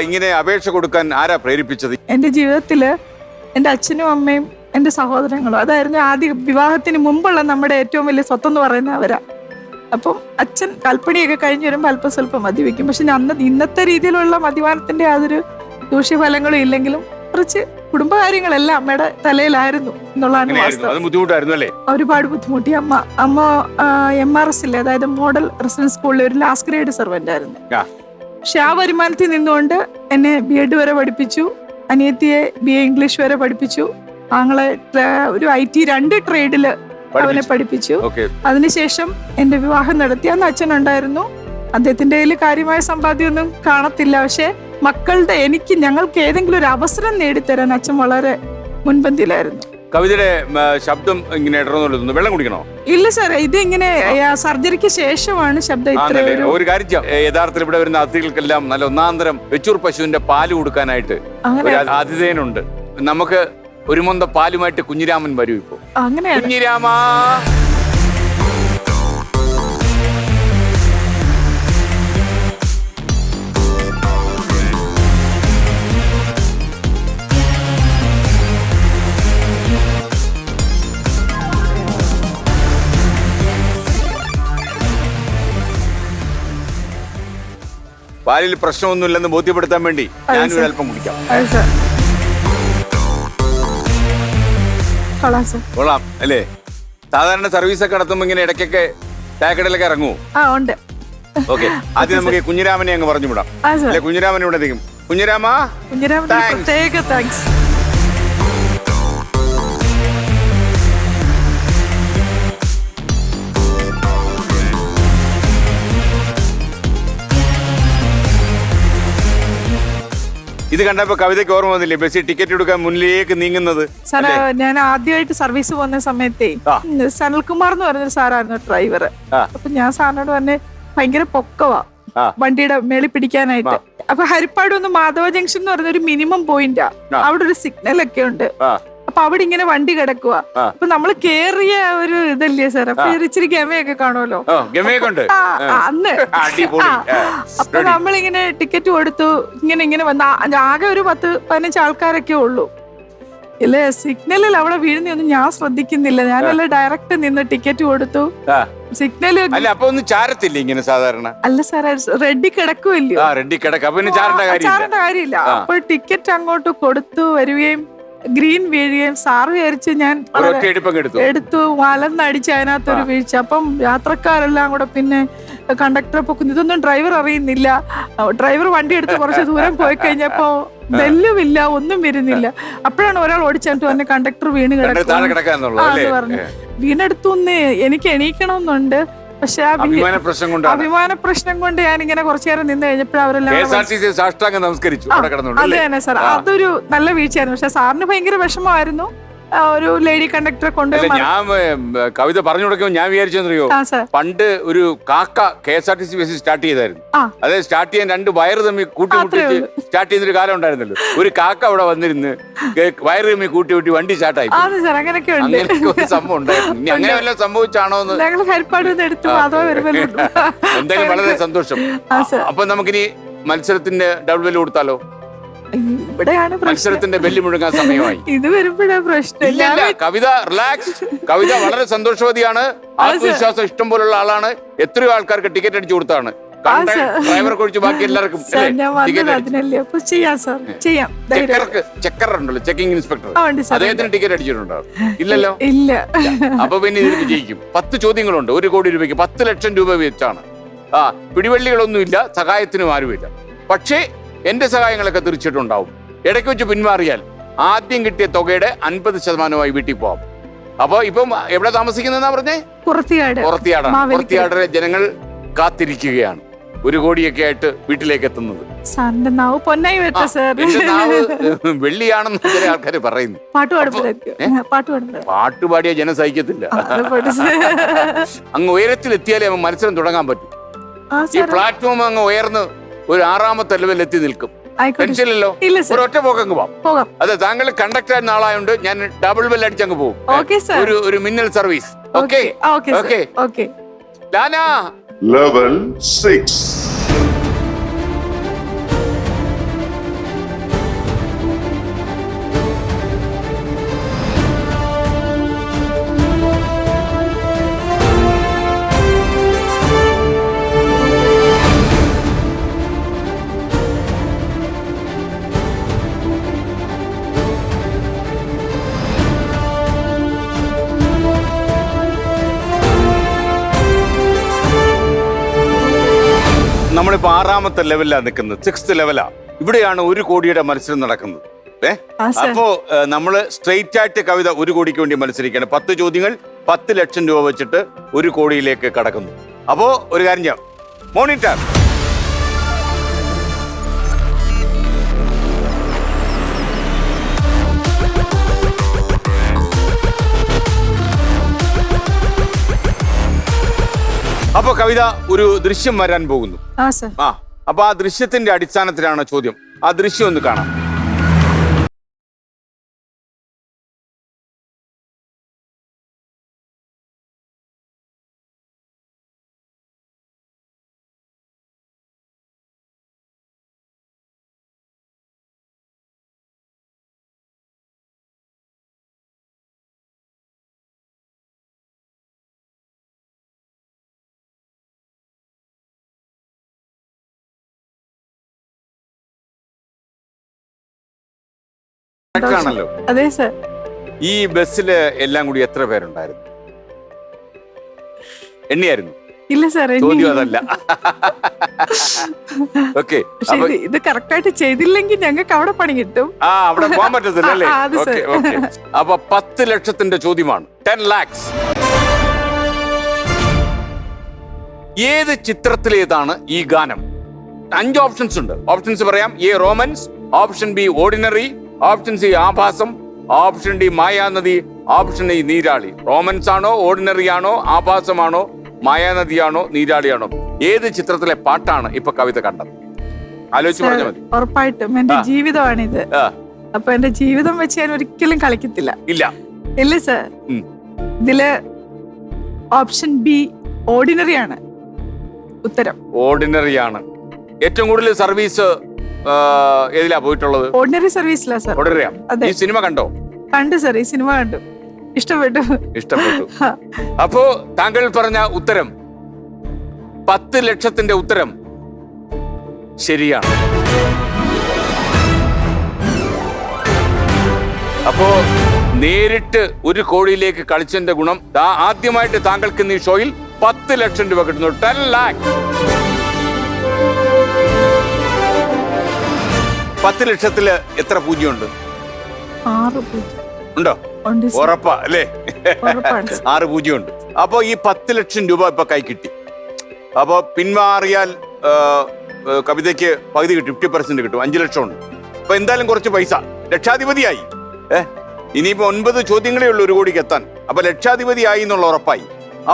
ഇങ്ങനെ അപേക്ഷ കൊടുക്കാൻ ആരാ പ്രേരിപ്പിച്ചത്? എന്റെ ജീവിതത്തില് എന്റെ അച്ഛനും അമ്മയും എന്റെ സഹോദരങ്ങളും, അതായിരുന്നു ആദ്യ വിവാഹത്തിന് മുമ്പുള്ള നമ്മുടെ ഏറ്റവും വലിയ സ്വത്തെന്ന് പറയുന്ന അവരാ. അപ്പം അച്ഛൻ കൽപ്പണിയൊക്കെ കഴിഞ്ഞ് വരുമ്പോൾ അല്പം സ്വല്പം മദ്യപിക്കും. പക്ഷെ ഇന്നത്തെ രീതിയിലുള്ള മദ്യപാനത്തിന്റെ യാതൊരു ദൂഷ്യഫലങ്ങളും ഇല്ലെങ്കിലും കുറച്ച് കുടുംബകാര്യങ്ങളെല്ലാം അമ്മയുടെ തലയിലായിരുന്നു എന്നുള്ളതാണ് വാസ്തവം. ഒരുപാട് ബുദ്ധിമുട്ടി അമ്മ MRS ഇല്ലേ, അതായത് മോഡൽ റെസിഡൻസ് സ്കൂളിലെ ഒരു ലാസ്റ്റ് ഗ്രേഡ് സെർവന്റ് ആയിരുന്നു. പക്ഷെ ആ വരുമാനത്തിൽ നിന്നുകൊണ്ട് എന്നെ BEd വരെ പഠിപ്പിച്ചു, അനിയത്തിയെ BA ഇംഗ്ലീഷ് വരെ പഠിപ്പിച്ചു, ആങ്ങളെ ഒരു IT 2 ട്രേഡില് അവനെ പഠിപ്പിച്ചു. അതിനുശേഷം എന്റെ വിവാഹം നടത്തി. അന്ന് അച്ഛനുണ്ടായിരുന്നു. അദ്ദേഹത്തിന്റെ കയ്യിൽ കാര്യമായ സമ്പാദ്യമൊന്നും കാണത്തില്ല. പക്ഷെ ഞങ്ങൾക്ക് ഏതെങ്കിലും ഒരു അവസരം നേടിത്തരാൻ അച്ഛൻ വളരെ മുൻപന്തിയിലായിരുന്നു. കവിതയുടെ ശബ്ദം ഇങ്ങനെ ഇടറുന്നു. വെള്ളം കുടിക്കണോ? ഇല്ല സാർ, ഇത് ഇങ്ങനെ സർജറിക്ക് ശേഷമാണ് ശബ്ദം ഇത്ര. ഒരു കാര്യം, യഥാർത്ഥത്തിൽ ഇവിടെ വരുന്ന അതിഥികൾക്കെല്ലാം നല്ല ഒന്നാന്തരം വെച്ചൂർ പശുവിന്റെ പാല് കൊടുക്കാനായിട്ട് ആതിഥേയനുണ്ട്. നമുക്ക് ഒരു മൊന്ത പാലുമായിട്ട് കുഞ്ഞിരാമൻ വരും ഇപ്പോ. കുഞ്ഞിരാമ, പാലിൽ പ്രശ്നമൊന്നുമില്ലെന്ന് ബോധ്യപ്പെടുത്താൻ വേണ്ടി ഞാനൊരു അല്പം കുടിക്കാം. അത് സാർ കൊള്ളാം സാർ. കൊള്ളാം അല്ലേ? സാധാരണ സർവീസ് ഒക്കെ നടത്തുമ്പോ ഇങ്ങനെ ഇടയ്ക്കൊക്കെ ചായക്കടയിലൊക്കെ ഇറങ്ങുമോ? ആ ഉണ്ട്. ഓക്കെ, ആദ്യം നമുക്ക് കുഞ്ഞിരാമനെ അങ്ങ് പറഞ്ഞു വിടാം. ആ സാർ. അല്ലെ, കുഞ്ഞിരാമൻ ഇവിടെ എത്തിക്കും. കുഞ്ഞിരാമ, കുഞ്ഞിരാമന് Thanks. പ്രത്യേക താങ്ക്സ്. ഇത് കണ്ടപ്പോ കവിതയ്ക്ക് ഓർമ്മ വന്നില്ലേ ബസ്സിൽ ടിക്കറ്റ് എടുക്കാൻ മുന്നിലേക്ക് നീങ്ങുന്നത്? സാറേ, ഞാൻ ആദ്യമായിട്ട് സർവീസ് പോകുന്ന സമയത്തേ സനൽകുമാർ എന്ന് പറഞ്ഞൊരു സാറായിരുന്നു ഡ്രൈവർ. അപ്പൊ ഞാൻ സാറിനോട് പറഞ്ഞ ഭയങ്കര പൊക്കവാ വണ്ടിയുടെ മേളിൽ പിടിക്കാനായിട്ട്. അപ്പൊ ഹരിപ്പാട് ഒന്ന് മാധവ ജംഗ്ഷൻ എന്ന് പറഞ്ഞ ഒരു മിനിമം പോയിന്റാ. അവിടെ ഒരു സിഗ്നൽ ഒക്കെ ഉണ്ട്. അപ്പൊ അവിടെ ഇങ്ങനെ വണ്ടി കിടക്കുക. അപ്പൊ നമ്മള് കേറിയ ഒരു ഇതല്ലേ സാർ, അപ്പൊ ഇച്ചിരി ഗമയൊക്കെ കാണുമല്ലോ അന്ന്. അപ്പൊ നമ്മളിങ്ങനെ ടിക്കറ്റ് കൊടുത്തു, ഇങ്ങനെ വന്ന ആകെ ഒരു 10-15 ആൾക്കാരൊക്കെ ഉള്ളൂ. ഇല്ലേ, സിഗ്നലിൽ അവിടെ വീഴുന്നൊന്നും ഞാൻ ശ്രദ്ധിക്കുന്നില്ല. ഞാനല്ല ഡയറക്റ്റ് നിന്ന് ടിക്കറ്റ് കൊടുത്തു. സിഗ്നൽ ഇങ്ങനെ സാധാരണ അല്ല സാറേ, റെഡി കിടക്കുമല്ലോ, ചാരേണ്ട കാര്യമില്ല. അപ്പോൾ ടിക്കറ്റ് അങ്ങോട്ട് കൊടുത്തു വരികയും ഗ്രീൻ വീഴുകയും സാറ് വിചാരിച്ച് ഞാൻ എടുത്തു വലന്നടിച്ച് അതിനകത്തൊരു വീഴ്ച. അപ്പം യാത്രക്കാരെല്ലാം കൂടെ പിന്നെ കണ്ടക്ടറെ പൊക്കുന്നു. ഇതൊന്നും ഡ്രൈവർ അറിയുന്നില്ല. ഡ്രൈവർ വണ്ടി എടുത്ത് കുറച്ച് ദൂരം പോയി കഴിഞ്ഞപ്പോ ബെല്ലുമില്ല, ഒന്നും വരുന്നില്ല. അപ്പോഴാണ് ഒരാൾ ഓടിച്ചിട്ട് പറഞ്ഞ കണ്ടക്ടർ വീണ് കിടക്കുന്നു പറഞ്ഞു. വീണെടുത്തു എനിക്ക് എണീക്കണമെന്നുണ്ട്. പക്ഷെ ആ അഭിമാന പ്രശ്നം കൊണ്ട് ഞാൻ ഇങ്ങനെ കുറച്ചു നേരം നിന്ന് കഴിഞ്ഞപ്പോഴവരെല്ലാം അതെ തന്നെ സാർ, അതൊരു നല്ല വീഴ്ചയായിരുന്നു. പക്ഷെ സാറിന് ഭയങ്കര വിഷമമായിരുന്നു. ഒരു ലേഡി കണ്ടക്ടറെ കൊണ്ടുപോയി ഞാൻ കവിത പറഞ്ഞു കൊടുക്കുമ്പോൾ ഞാൻ വിചാരിച്ചെന്നറിയോ, പണ്ട് ഒരു കാക്ക KSRTC ബസ് സ്റ്റാർട്ട് ചെയ്തായിരുന്നു. അതായത് സ്റ്റാർട്ട് ചെയ്യാൻ 2 വയറ് തമ്മിൽ കൂട്ടിമുട്ടിച്ച് സ്റ്റാർട്ട് ചെയ്യുന്നൊരു കാലം ഉണ്ടായിരുന്നല്ലോ. ഒരു കാക്ക അവിടെ വന്നിരുന്ന് വയറ് തമ്മിൽ കൂട്ടി വണ്ടി സ്റ്റാർട്ടായി. അങ്ങനെയൊക്കെ ഒരു സംഭവം ഉണ്ടായിരുന്നു. ഇനി അങ്ങനെ വല്ലതും സംഭവിച്ചാണോ എന്ന് ഞങ്ങൾ ഹരിപ്പാട് എടുത്തു. എന്തായാലും വളരെ സന്തോഷം. അപ്പൊ നമുക്കിനി മത്സരത്തിന്റെ ഡബിൾ ബെല്ല് കൊടുത്താലോ? ഇവിടെയാണ് മത്സരത്തിന്റെ ബെല്ല് മുഴുകാൻ സമയമായി. ഇത് വരുമ്പോഴാ പ്രശ്നം. കവിത റിലാക്സ്. കവിത വളരെ സന്തോഷവതിയാണ്, ആത്മവിശ്വാസം ഇഷ്ടം പോലുള്ള ആളാണ്. എത്രയോ ആൾക്കാർക്ക് ടിക്കറ്റ് അടിച്ചു കൊടുത്താണ്. ഡ്രൈവറെ കുറിച്ച് ബാക്കി എല്ലാവർക്കും ചെക്കർ ഉണ്ടല്ലോ, ചെക്കിംഗ് ഇൻസ്പെക്ടർ, അദ്ദേഹത്തിന് ടിക്കറ്റ് അടിച്ചിട്ടുണ്ടോ? ഇല്ലല്ലോ. ഇല്ല. അപ്പൊ പിന്നെ ഇതിൽ വിജയിക്കും. 10 ചോദ്യങ്ങളുണ്ട്. 1 കോടി രൂപയ്ക്ക് 10 ലക്ഷം രൂപ വെച്ചാണ്. പിടിവള്ളികളൊന്നുമില്ല, സഹായത്തിനും ആരുമില്ല. പക്ഷേ എന്റെ സഹായങ്ങളൊക്കെ തീർച്ചയായിട്ടും ഉണ്ടാവും. ഇടയ്ക്ക് വെച്ച് പിന്മാറിയാൽ ആദ്യം കിട്ടിയ തുകയുടെ 50% വീട്ടിൽ പോവാം. അപ്പൊ ഇപ്പം എവിടെ താമസിക്കുന്നതെന്നാ പറഞ്ഞേ? പുറത്തിയാടാണ്. പുറത്തിയാടിലെ ജനങ്ങൾ കാത്തിരിക്കുകയാണ് 1 കോടിയൊക്കെ ആയിട്ട് വീട്ടിലേക്ക് എത്തുന്നത്. വെള്ളിയാണെന്ന് ചില ആൾക്കാർ പറയുന്നു. പാട്ടുപാടിയ ജനം സഹിക്കത്തില്ല. അങ്ങ് ഉയരത്തിലെത്തിയാലേ മത്സരം തുടങ്ങാൻ പറ്റും. ഈ പ്ലാറ്റ്ഫോം അങ്ങ് ഉയർന്ന് ഒരു 6ാമത്തെ ലെവലിൽ എത്തി നിൽക്കും. ടെൻഷനില്ലല്ലോ, ഒരു ഒറ്റ പോക്കങ്ങ് പോകാം. അതെ, താങ്കൾ കണ്ടക്ടർ ആയിരുന്ന ആളായോണ്ട് ഞാൻ ഡബിൾ ബെല്ല് അടിച്ചങ്ങ് പോകും. ഒരു മിന്നൽ സർവീസ്. ഓക്കെ ലാന, ലെവൽ 6. നമ്മളിപ്പോ 6ാമത്തെ ലെവലിലാണ് നിൽക്കുന്നത്. 6th ലെവലാ. ഇവിടെയാണ് 1 കോടിയുടെ മത്സരം നടക്കുന്നത്. അപ്പോ നമ്മള് സ്ട്രെയിറ്റ് ആയിട്ട് കവിത 1 കോടിക്ക് വേണ്ടി മത്സരിക്കുകയാണ്. 10 ചോദ്യങ്ങൾ 10 ലക്ഷം രൂപ വെച്ചിട്ട് 1 കോടിയിലേക്ക് കടക്കുന്നു. അപ്പോ ഒരു കാര്യം ചെയ്യാം, മോണിറ്റർ അപ്പൊ കവിത ഒരു ദൃശ്യം വരാൻ പോകുന്നു. അപ്പൊ ആ ദൃശ്യത്തിന്റെ അടിസ്ഥാനത്തിലാണ് ചോദ്യം. ആ ദൃശ്യം ഒന്ന് കാണാം. ആണല്ലോ. അതെ സർ. ഈ ബസ്സില് എല്ലാം കൂടി എത്ര പേരുണ്ടായിരുന്നു? എണ്ണിയായിരുന്നു? ഇല്ല സാർ, ചോദ്യം അതല്ല. ഓക്കെ, ഇത് കറക്റ്റ് ആയിട്ട് ചെയ്തില്ലെങ്കിൽ ഞങ്ങൾക്ക് അവിടെ പണി കിട്ടും. അവിടെ പോകാൻ പറ്റത്തില്ല അല്ലേ? അത് ഓക്കെ ഓക്കെ. അപ്പൊ 10 ലക്ഷത്തിന്റെ ചോദ്യമാണ്. 10 lakhs. ഏത് ചിത്രത്തിലേതാണ് ഈ ഗാനം? 5 ഓപ്ഷൻസ് ഉണ്ട്. ഓപ്ഷൻസ് പറയാം. A Romans, option B Ordinary, option C Aabhasam, option D Mayanadhi, option E Neerali. Romans ആണോ, ഓർഡിനറി ആണോ, ആഭാസമാണോ, മായാനദിയാണോ, നീരാളിയാണോ? ഏത് ചിത്രത്തിലെ പാട്ടാണ് ഇപ്പൊ കവിത കണ്ടത്? ആലോചിച്ച് പറഞ്ഞാൽ മതി. ഉറപ്പായിട്ടും എന്റെ ജീവിതമാണിത്. അപ്പൊ എന്റെ ജീവിതം വെച്ച് ഞാൻ ഒരിക്കലും കളിക്കത്തില്ല. ഇല്ല സർ. ഇതില് ഓപ്ഷൻ ബി ഓർഡിനറി ആണ് ഉത്തരം. ഓർഡിനറി ആണ്. ഏറ്റവും കൂടുതൽ സർവീസ് ഏതിലാ പോയിട്ടുള്ളത്? ഓർഡിനറി സർവീസിലാ സർ. ഓർഡിനറിയാ. ഈ സിനിമ കണ്ടോ? കണ്ടു സർ, ഈ സിനിമ കണ്ടു, ഇഷ്ടപ്പെട്ടു. അപ്പോ താങ്കൾ പറഞ്ഞ ഉത്തരം 10 ലക്ഷത്തിന്റെ ഉത്തരം ശരിയാണ്. അപ്പോ നേരിട്ട് 1 കോടിയിലേക്ക് കളിച്ചതിന്റെ ഗുണം ആദ്യമായിട്ട് താങ്കൾക്ക് ഇന്ന് ഈ ഷോയിൽ 10 ലക്ഷം രൂപ കിട്ടുന്നു. 10 lakh. 10 ലക്ഷത്തില് എത്ര പൂജ്യമുണ്ട്? 6 പൂജ്യം ഉണ്ടോ? ഉറപ്പാ അല്ലേ? 6 പൂജ്യമുണ്ട്. അപ്പൊ ഈ 10 ലക്ഷം രൂപ ഇപ്പൊ കൈ കിട്ടി. അപ്പൊ പിന്മാറിയാൽ കവിതയ്ക്ക് പകുതി കിട്ടും, 50% കിട്ടും. 5 ലക്ഷം ഉണ്ട്. അപ്പൊ എന്തായാലും കുറച്ച് പൈസ, ലക്ഷാധിപതിയായി. ഇനിയിപ്പോ 9 ചോദ്യങ്ങളേ ഉള്ളൂ 1 കോടിക്ക് എത്താൻ. അപ്പൊ ലക്ഷാധിപതിയായി എന്നുള്ള ഉറപ്പായി.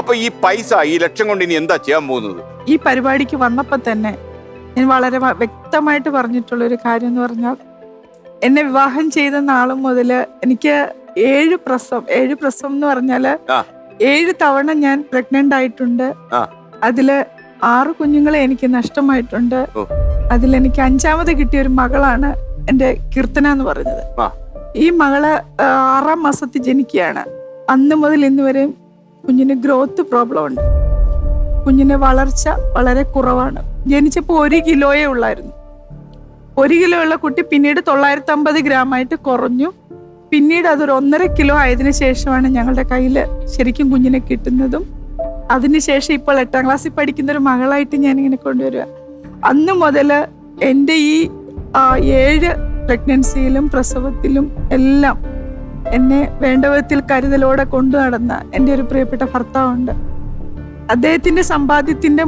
അപ്പൊ ഈ പൈസ, ഈ ലക്ഷം കൊണ്ട് ഇനി എന്താ ചെയ്യാൻ പോകുന്നത്? ഈ പരിപാടിക്ക് വന്നപ്പോ തന്നെ ഞാൻ വളരെ വ്യക്തമായിട്ട് പറഞ്ഞിട്ടുള്ള ഒരു കാര്യം എന്ന് പറഞ്ഞാൽ, എന്നെ വിവാഹം ചെയ്ത നാളും മുതല് എനിക്ക് 7 പ്രസവം എന്ന് പറഞ്ഞാല് 7 തവണ ഞാൻ പ്രഗ്നന്റ് ആയിട്ടുണ്ട്. അതില് 6 കുഞ്ഞുങ്ങളെ എനിക്ക് നഷ്ടമായിട്ടുണ്ട്. അതിലെനിക്ക് 5ാമത് കിട്ടിയ ഒരു മകളാണ് എന്റെ കീർത്തന എന്ന് പറയുന്നത്. ഈ മകള് 6ാം മാസത്തിൽ ജനിക്കുകയാണ്. അന്ന് മുതൽ ഇന്ന് വരെ കുഞ്ഞിന് ഗ്രോത്ത് പ്രോബ്ലം ഉണ്ട്. കുഞ്ഞിന് വളർച്ച വളരെ കുറവാണ്. ജനിച്ചപ്പോൾ 1 കിലോയേ ഉള്ളായിരുന്നു. 1 കിലോ ഉള്ള കുട്ടി പിന്നീട് 950 ഗ്രാമായിട്ട് കുറഞ്ഞു. പിന്നീട് അതൊരു 1.5 കിലോ ആയതിനു ശേഷമാണ് ഞങ്ങളുടെ കയ്യിൽ ശരിക്കും കുഞ്ഞിനെ കിട്ടുന്നതും. അതിനുശേഷം ഇപ്പോൾ 8ാം ക്ലാസ്സിൽ പഠിക്കുന്ന ഒരു മകളായിട്ട് ഞാനിങ്ങനെ കൊണ്ടുവരിക. അന്ന് മുതൽ എൻ്റെ ഈ 7 പ്രഗ്നൻസിയിലും പ്രസവത്തിലും എല്ലാം എന്നെ വേണ്ട വിധത്തിൽ കരുതലോടെ കൊണ്ടു നടന്ന എൻ്റെ ഒരു പ്രിയപ്പെട്ട ഭർത്താവുണ്ട്. അദ്ദേഹത്തിന്റെ സമ്പാദ്യത്തിന്റെ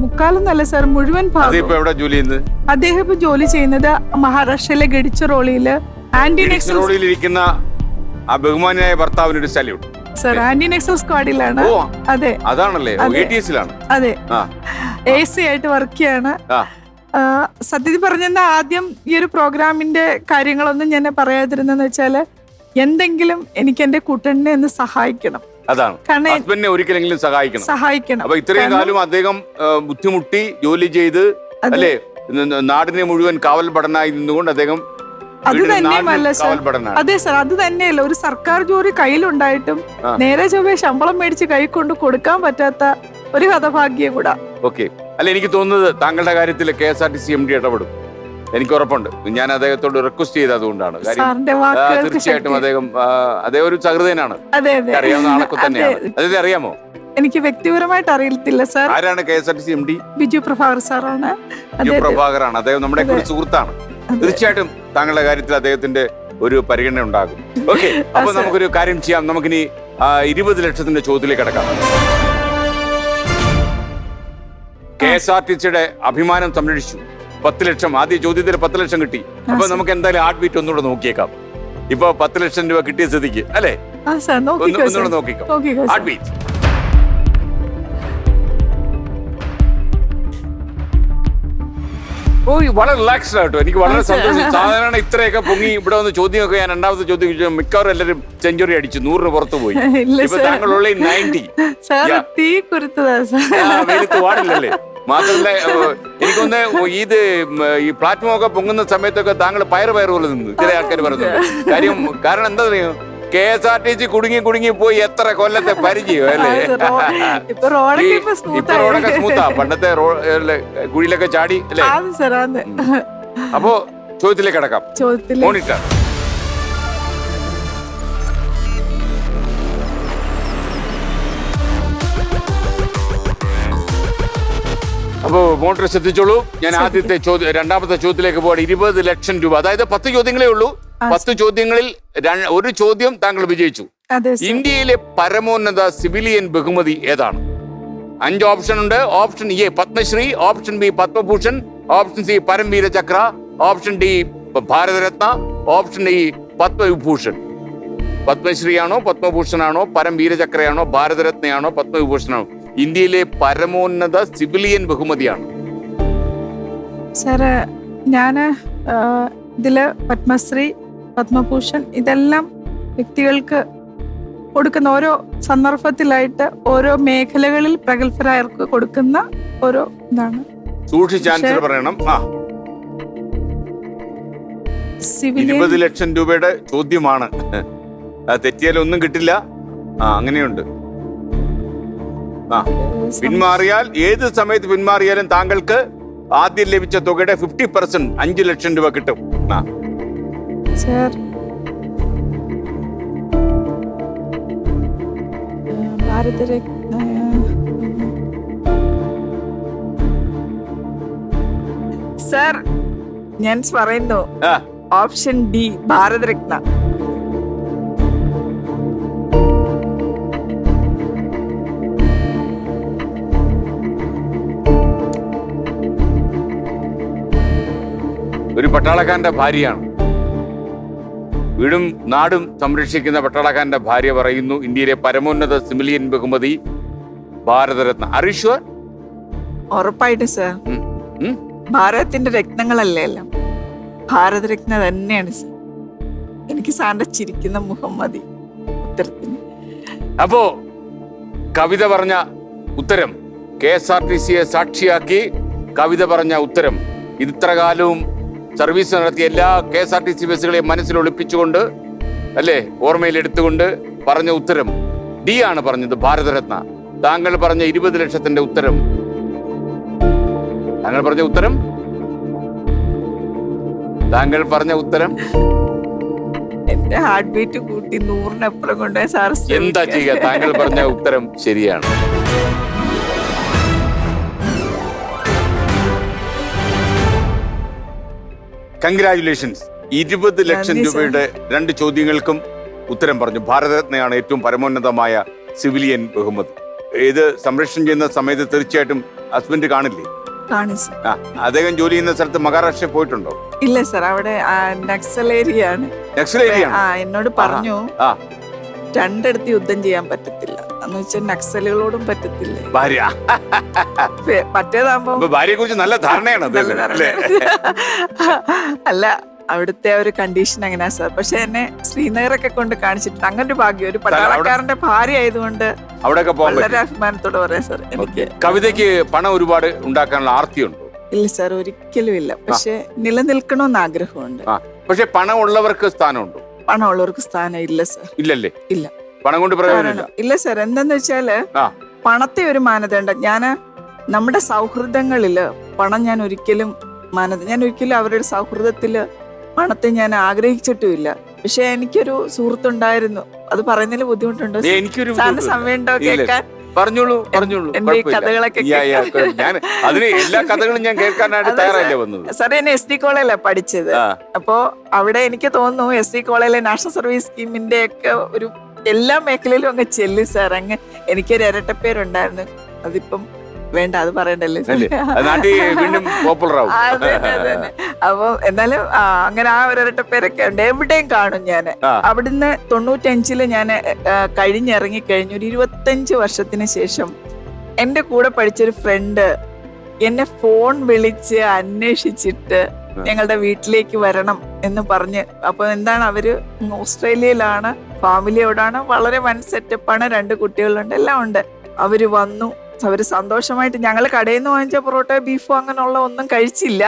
മുക്കാലെന്നല്ല സാർ, മുഴുവൻ ഭാഗം. അദ്ദേഹം ഇപ്പൊ ജോലി ചെയ്യുന്നത് മഹാരാഷ്ട്രയിലെ ഗഡിച്ചറോളിയില് ആന്റി സർ, ആന്റി നെക്സൽ സ്ക്വാഡിലാണ്. അതെ, അതാണല്ലേ, അതെ, AC ആയിട്ട് വർക്ക് ചെയ്യാണ്. സത്യത്തിൽ പറഞ്ഞാൽ ആദ്യം ഈ ഒരു പ്രോഗ്രാമിന്റെ കാര്യങ്ങളൊന്നും ഞാൻ പറയാതിരുന്നെന്ന് വെച്ചാല്, എന്തെങ്കിലും എനിക്ക് എന്റെ കുട്ടനെ ഒന്ന് സഹായിക്കണം. അതാണ്, ഹസ്ബൻഡിനെ ഒരിക്കലെങ്കിലും സഹായിക്കണം. അപ്പൊ ഇത്രയും കാലം അദ്ദേഹം ബുദ്ധിമുട്ടി ജോലി ചെയ്ത് അല്ലേ, നാടിനെ മുഴുവൻ കാവൽ ഭടനായി നിന്നുകൊണ്ട് അദ്ദേഹം. അത് തന്നെയുമല്ല സാർ, അതെ സാർ, അത് തന്നെയല്ല, ഒരു സർക്കാർ ജോലി കയ്യിലുണ്ടായിട്ടും നേരെ ചൊവ്വേ ശമ്പളം മേടിച്ച് കൈ കൊണ്ട് കൊടുക്കാൻ പറ്റാത്ത ഒരു ഹതഭാഗ്യം കൂടാ. ഓക്കെ, അല്ല എനിക്ക് തോന്നുന്നത് താങ്കളുടെ കാര്യത്തിൽ KSRTC MD ഇടപെടും. എനിക്ക് ഉറപ്പുണ്ട്. ഞാൻ അദ്ദേഹത്തോട് റിക്വസ്റ്റ് ചെയ്ത് അതുകൊണ്ടാണ്. തീർച്ചയായിട്ടും അദ്ദേഹം ഒരു സഹൃദയനാണ്, അറിയാവുന്ന ആളൊക്കെ തന്നെയാണ്. അതായത് അറിയാമോ? എനിക്ക് വ്യക്തിപരമായിട്ട് അറിയത്തില്ല സാർ. ആരാണ് KSRTC MD? ബിജു പ്രഭാകർ സാറാണ്. അദ്ദേഹം നമ്മുടെ ഒരു സുഹൃത്താണ്. തീർച്ചയായിട്ടും താങ്കളുടെ കാര്യത്തിൽ അദ്ദേഹത്തിന്റെ ഒരു പരിഗണന ഉണ്ടാകും. ഓക്കെ, അപ്പൊ നമുക്കൊരു കാര്യം ചെയ്യാം. നമുക്കിനി 20 ലക്ഷത്തിന്റെ ചോദ്യത്തിലേക്ക് കടക്കാം. KSRTCയുടെ അഭിമാനം സംരക്ഷിച്ചു. 10 ലക്ഷം, ആദ്യ ചോദ്യത്തിൽ 10 ലക്ഷം കിട്ടി. അപ്പൊ നമുക്ക് എന്തായാലും ഹാർട്ട് ബീറ്റ് ഒന്നുകൂടെ നോക്കിയേക്കാം. ഇപ്പൊ 10 ലക്ഷം രൂപ കിട്ടിയ സ്ഥിതിക്ക് അല്ലേ, ഒന്നുകൂടെ നോക്കിക്കോ ഹാർട്ട് ബീറ്റ്. ഓ, വളരെ റിലാക്സ്ഡ് ആട്ടോ. എനിക്ക് വളരെ സന്തോഷം. സാധാരണ ഇത്രയൊക്കെ പൊങ്ങി ഇവിടെ വന്ന് ചോദ്യമൊക്കെ ഞാൻ 2ാമത്തെ ചോദ്യം മിക്കവാറും എല്ലാവരും സെഞ്ചുറി അടിച്ചു, 100 പുറത്ത് പോയി. ഇപ്പൊ താങ്കളുള്ള 90 വെളുത്ത് പാടില്ലല്ലേ. മാത്രമല്ല എനിക്കൊന്ന് ഈ പ്ലാറ്റ്ഫോം ഒക്കെ പൊങ്ങുന്ന സമയത്തൊക്കെ താങ്കൾ പയർ പോലെ നിന്ന് ചില ആൾക്കാർ പറയുന്നുണ്ട്. കാരണം എന്താ പറയുക, KSRTC കുടുങ്ങി പോയി എത്ര കൊല്ലത്തെ പരിചയം അല്ലേ. ഇപ്പൊ റോഡൊക്കെ സ്മൂത്താ, പണ്ടത്തെ കുഴിയിലൊക്കെ ചാടി അല്ലേ. അപ്പോ ചോദ്യത്തിലേക്ക് കടക്കാം. മോണിറ്റർ അപ്പോ മോട്ടർ ശ്രദ്ധിച്ചോളൂ. ഞാൻ ആദ്യത്തെ ചോദ്യം, രണ്ടാമത്തെ ചോദ്യത്തിലേക്ക് പോവാണ്. 20 ലക്ഷം രൂപ, അതായത് 10 ചോദ്യങ്ങളേ ഉള്ളൂ. 10 ചോദ്യങ്ങളിൽ ഒരു ചോദ്യം താങ്കൾ വിജയിച്ചു. അതെ സർ. ഇന്ത്യയിലെ പരമോന്നത സിവിലിയൻ ബഹുമതി ഏതാണ്? 5 ഓപ്ഷൻ ഉണ്ട്. Option A Padma Shri, option B Padma Bhushan, option C Param Vir Chakra, option D Bharat Ratna, option E Padma Vibhushan. Padma Shri ആണോ, പത്മഭൂഷണാണോ, പരംവീരചക്രയാണോ, ഭാരതരത്നയാണോ, പത്മവിഭൂഷണാണോ? ഇന്ത്യയിലെ പരമോന്നത സിവിലിയൻ ബഹുമതിയാണ്. സാറ് ഞാന് ഇതില് പത്മശ്രീ, പത്മഭൂഷൺ ഇതെല്ലാം വ്യക്തികൾക്ക് കൊടുക്കുന്ന ഓരോ സന്ദർഭത്തിലായിട്ട് ഓരോ മേഖലകളിൽ പ്രഗത്ഭരായവർക്ക് കൊടുക്കുന്ന ഓരോ ഇതാണ്. സൂക്ഷിച്ച് ആൻസർ പറയണം. 20 ലക്ഷം രൂപയുടെ ചോദ്യമാണ്. തെറ്റിയാൽ ഒന്നും കിട്ടില്ല. അങ്ങനെയുണ്ട്. പിന്മാറിയാൽ, ഏത് സമയത്ത് പിന്മാറിയാലും താങ്കൾക്ക് ആദ്യം ലഭിച്ച തുകയുടെ 50%, 5 ലക്ഷം രൂപ കിട്ടും. സർ, ഭാരതരത്ന സർ, ഞാൻ പറയുന്നു ഓപ്ഷൻ ഡി ഭാരതരത്ന. ഒരു പട്ടാളക്കാരന്റെ ഭാര്യയാണ്. വീടും നാടും സംരക്ഷിക്കുന്ന പട്ടാളക്കാരന്റെ ഭാര്യ പറയുന്നു ഇന്ത്യയിലെ പരമോന്നത സിവിലിയൻ ബഹുമതി ഭാരതരത്ന. അറിഷ്വർ? ഉറപ്പായിട്ട് സർ. ഭാരതത്തിന്റെ രത്നങ്ങളല്ലേ എല്ലാം. ഭാരതരത്ന തന്നെയാണ് സർ. എനിക്ക് സാറിന്റെ ചിരിക്കുന്ന മുഖം മതി ഉത്തരത്തിന്. അപ്പോ കവിത പറഞ്ഞ ഉത്തരം, KSRTCയെ സാക്ഷിയാക്കി കവിത പറഞ്ഞ ഉത്തരം, ഇത്രകാലവും സർവീസ് നടത്തിയ എല്ലാ KSRTC ബസ്സുകളെയും മനസ്സിൽ ഒളിപ്പിച്ചുകൊണ്ട്, അല്ലേ, ഓർമ്മയിൽ എടുത്തുകൊണ്ട് പറഞ്ഞ ഉത്തരം ഡി ആണ് പറഞ്ഞത്, ഭാരതരത്ന. താങ്കൾ പറഞ്ഞ 20 ലക്ഷത്തിന്റെ ഉത്തരം, താങ്കൾ പറഞ്ഞ ഉത്തരം എന്റെ ഹാർട്ട് ബീറ്റ് കൂട്ടി 100-നപ്പുറം കൊണ്ടുപോയി സാർ. എന്താ ചെയ്യുക? താങ്കൾ പറഞ്ഞ ഉത്തരം ശരിയാണ്. കൺഗ്രാറ്റുലേഷൻസ്. 20 ലക്ഷം രൂപയുടെ 2 ചോദ്യങ്ങൾക്കും ഉത്തരം പറഞ്ഞു. ഭാരതരത്നയാണ് ഏറ്റവും പരമോന്നതമായ സിവിലിയൻ ബഹുമതി. ഇത് സംരക്ഷണം ചെയ്യുന്ന സമയത്ത് തീർച്ചയായിട്ടും ഹസ്ബൻഡ് കാണില്ലേ? അദ്ദേഹം ജോലി ചെയ്യുന്ന സ്ഥലത്ത് മഹാരാഷ്ട്രയിൽ പോയിട്ടുണ്ടോ? ഇല്ല സർ, അവിടെ നക്സൽ ഏരിയ ആണ്. എന്നോട് പറഞ്ഞു 2 യുദ്ധം ചെയ്യാൻ പറ്റത്തില്ല എന്ന് വെച്ചാൽ നക്സലുകളോടും പറ്റത്തില്ല. മറ്റേതാകുമ്പോ ഭാര്യയെ കുറിച്ച് നല്ല ധാരണയാണ്. അല്ല, അവിടുത്തെ ഒരു കണ്ടീഷൻ എങ്ങനെയാ സാർ. പക്ഷെ എന്നെ ശ്രീനഗറൊക്കെ കൊണ്ട് കാണിച്ചിട്ടുണ്ട്. അങ്ങനെ ഒരു ഭാഗ്യം, ഒരു പട്ടാളക്കാരന്റെ ഭാര്യ ആയതുകൊണ്ട് അവിടെയൊക്കെ വളരെ അഭിമാനത്തോടെ പറയാം സാർ. എനിക്ക് കവിതയ്ക്ക് പണം ഒരുപാട് ഉണ്ടാക്കാനുള്ള ആർത്തിയുണ്ടോ? ഇല്ല സാർ, ഒരിക്കലും ഇല്ല. പക്ഷെ നിലനിൽക്കണമെന്ന് ആഗ്രഹമുണ്ട്. പക്ഷെ പണം ഉള്ളവർക്ക് സ്ഥാനമുണ്ടോ? പണമുള്ളവർക്ക് സ്ഥാനം ഇല്ല സാർ. ഇല്ലല്ലേ? ഇല്ല. പണം കൊണ്ട് പ്രയോജനമില്ല. ഇല്ല സാർ. എന്താന്ന് വെച്ചാല് പണത്തെ ഒരു മാനദണ്ഡം, നമ്മുടെ സൗഹൃദങ്ങളില് പണം ഞാൻ ഒരിക്കലും അവരുടെ സൗഹൃദത്തില് പണത്തെ ഞാൻ ആഗ്രഹിച്ചിട്ടുമില്ല. പക്ഷെ എനിക്കൊരു സുഹൃത്തുണ്ടായിരുന്നു, അത് പറയുന്നതിൽ ബുദ്ധിമുട്ടുണ്ടോ? സാറിന് സമയമുണ്ടോ കേൾക്കാൻ? പറഞ്ഞോളൂ. എന്റെ ഈ കഥകളൊക്കെ ഞാൻ അതിന് എല്ലാ കഥകളും ഞാൻ കേൾക്കാനായിട്ട് തയ്യാറല്ലേ വന്നത്. സാറേ, എന്നെ SD കോളേജിലാണ് പഠിച്ചത്. അപ്പോ അവിടെ എനിക്ക് തോന്നുന്നു SD കോളേജിലെ നാഷണൽ സർവീസ് സ്കീമിന്റെ ഒക്കെ ഒരു എല്ലാ മേഖലയിലും അങ്ങ് ചെല്ലു സാർ. അങ്ങ് എനിക്കൊരു ഇരട്ടപ്പേരുണ്ടായിരുന്നു. അതിപ്പം വേണ്ട, അത് പറയണ്ടല്ലേ. അപ്പൊ എന്നാലും അങ്ങനെ ആ ഒരു ഇരട്ടപ്പേരൊക്കെ ഉണ്ട്. എവിടെയും കാണും ഞാൻ. അവിടുന്ന് 95 ഞാൻ കഴിഞ്ഞിറങ്ങിക്കഴിഞ്ഞു. ഒരു 25 വർഷത്തിന് ശേഷം എന്റെ കൂടെ പഠിച്ചൊരു ഫ്രണ്ട് എന്നെ ഫോൺ വിളിച്ച് അന്വേഷിച്ചിട്ട് ഞങ്ങളുടെ വീട്ടിലേക്ക് വരണം എന്ന് പറഞ്ഞ്. അപ്പൊ എന്താണ്, അവര് ഓസ്ട്രേലിയയിലാണ്, ഫാമിലിയോടാണ്, വളരെ വൻ സെറ്റപ്പാണ്, 2 കുട്ടികളുണ്ട്, എല്ലാം ഉണ്ട്. അവര് വന്നു. അവര് സന്തോഷമായിട്ട്, ഞങ്ങൾ കടയിൽ നിന്ന് വാങ്ങിച്ച പൊറോട്ട, ബീഫോ അങ്ങനെയുള്ള ഒന്നും കഴിച്ചില്ല.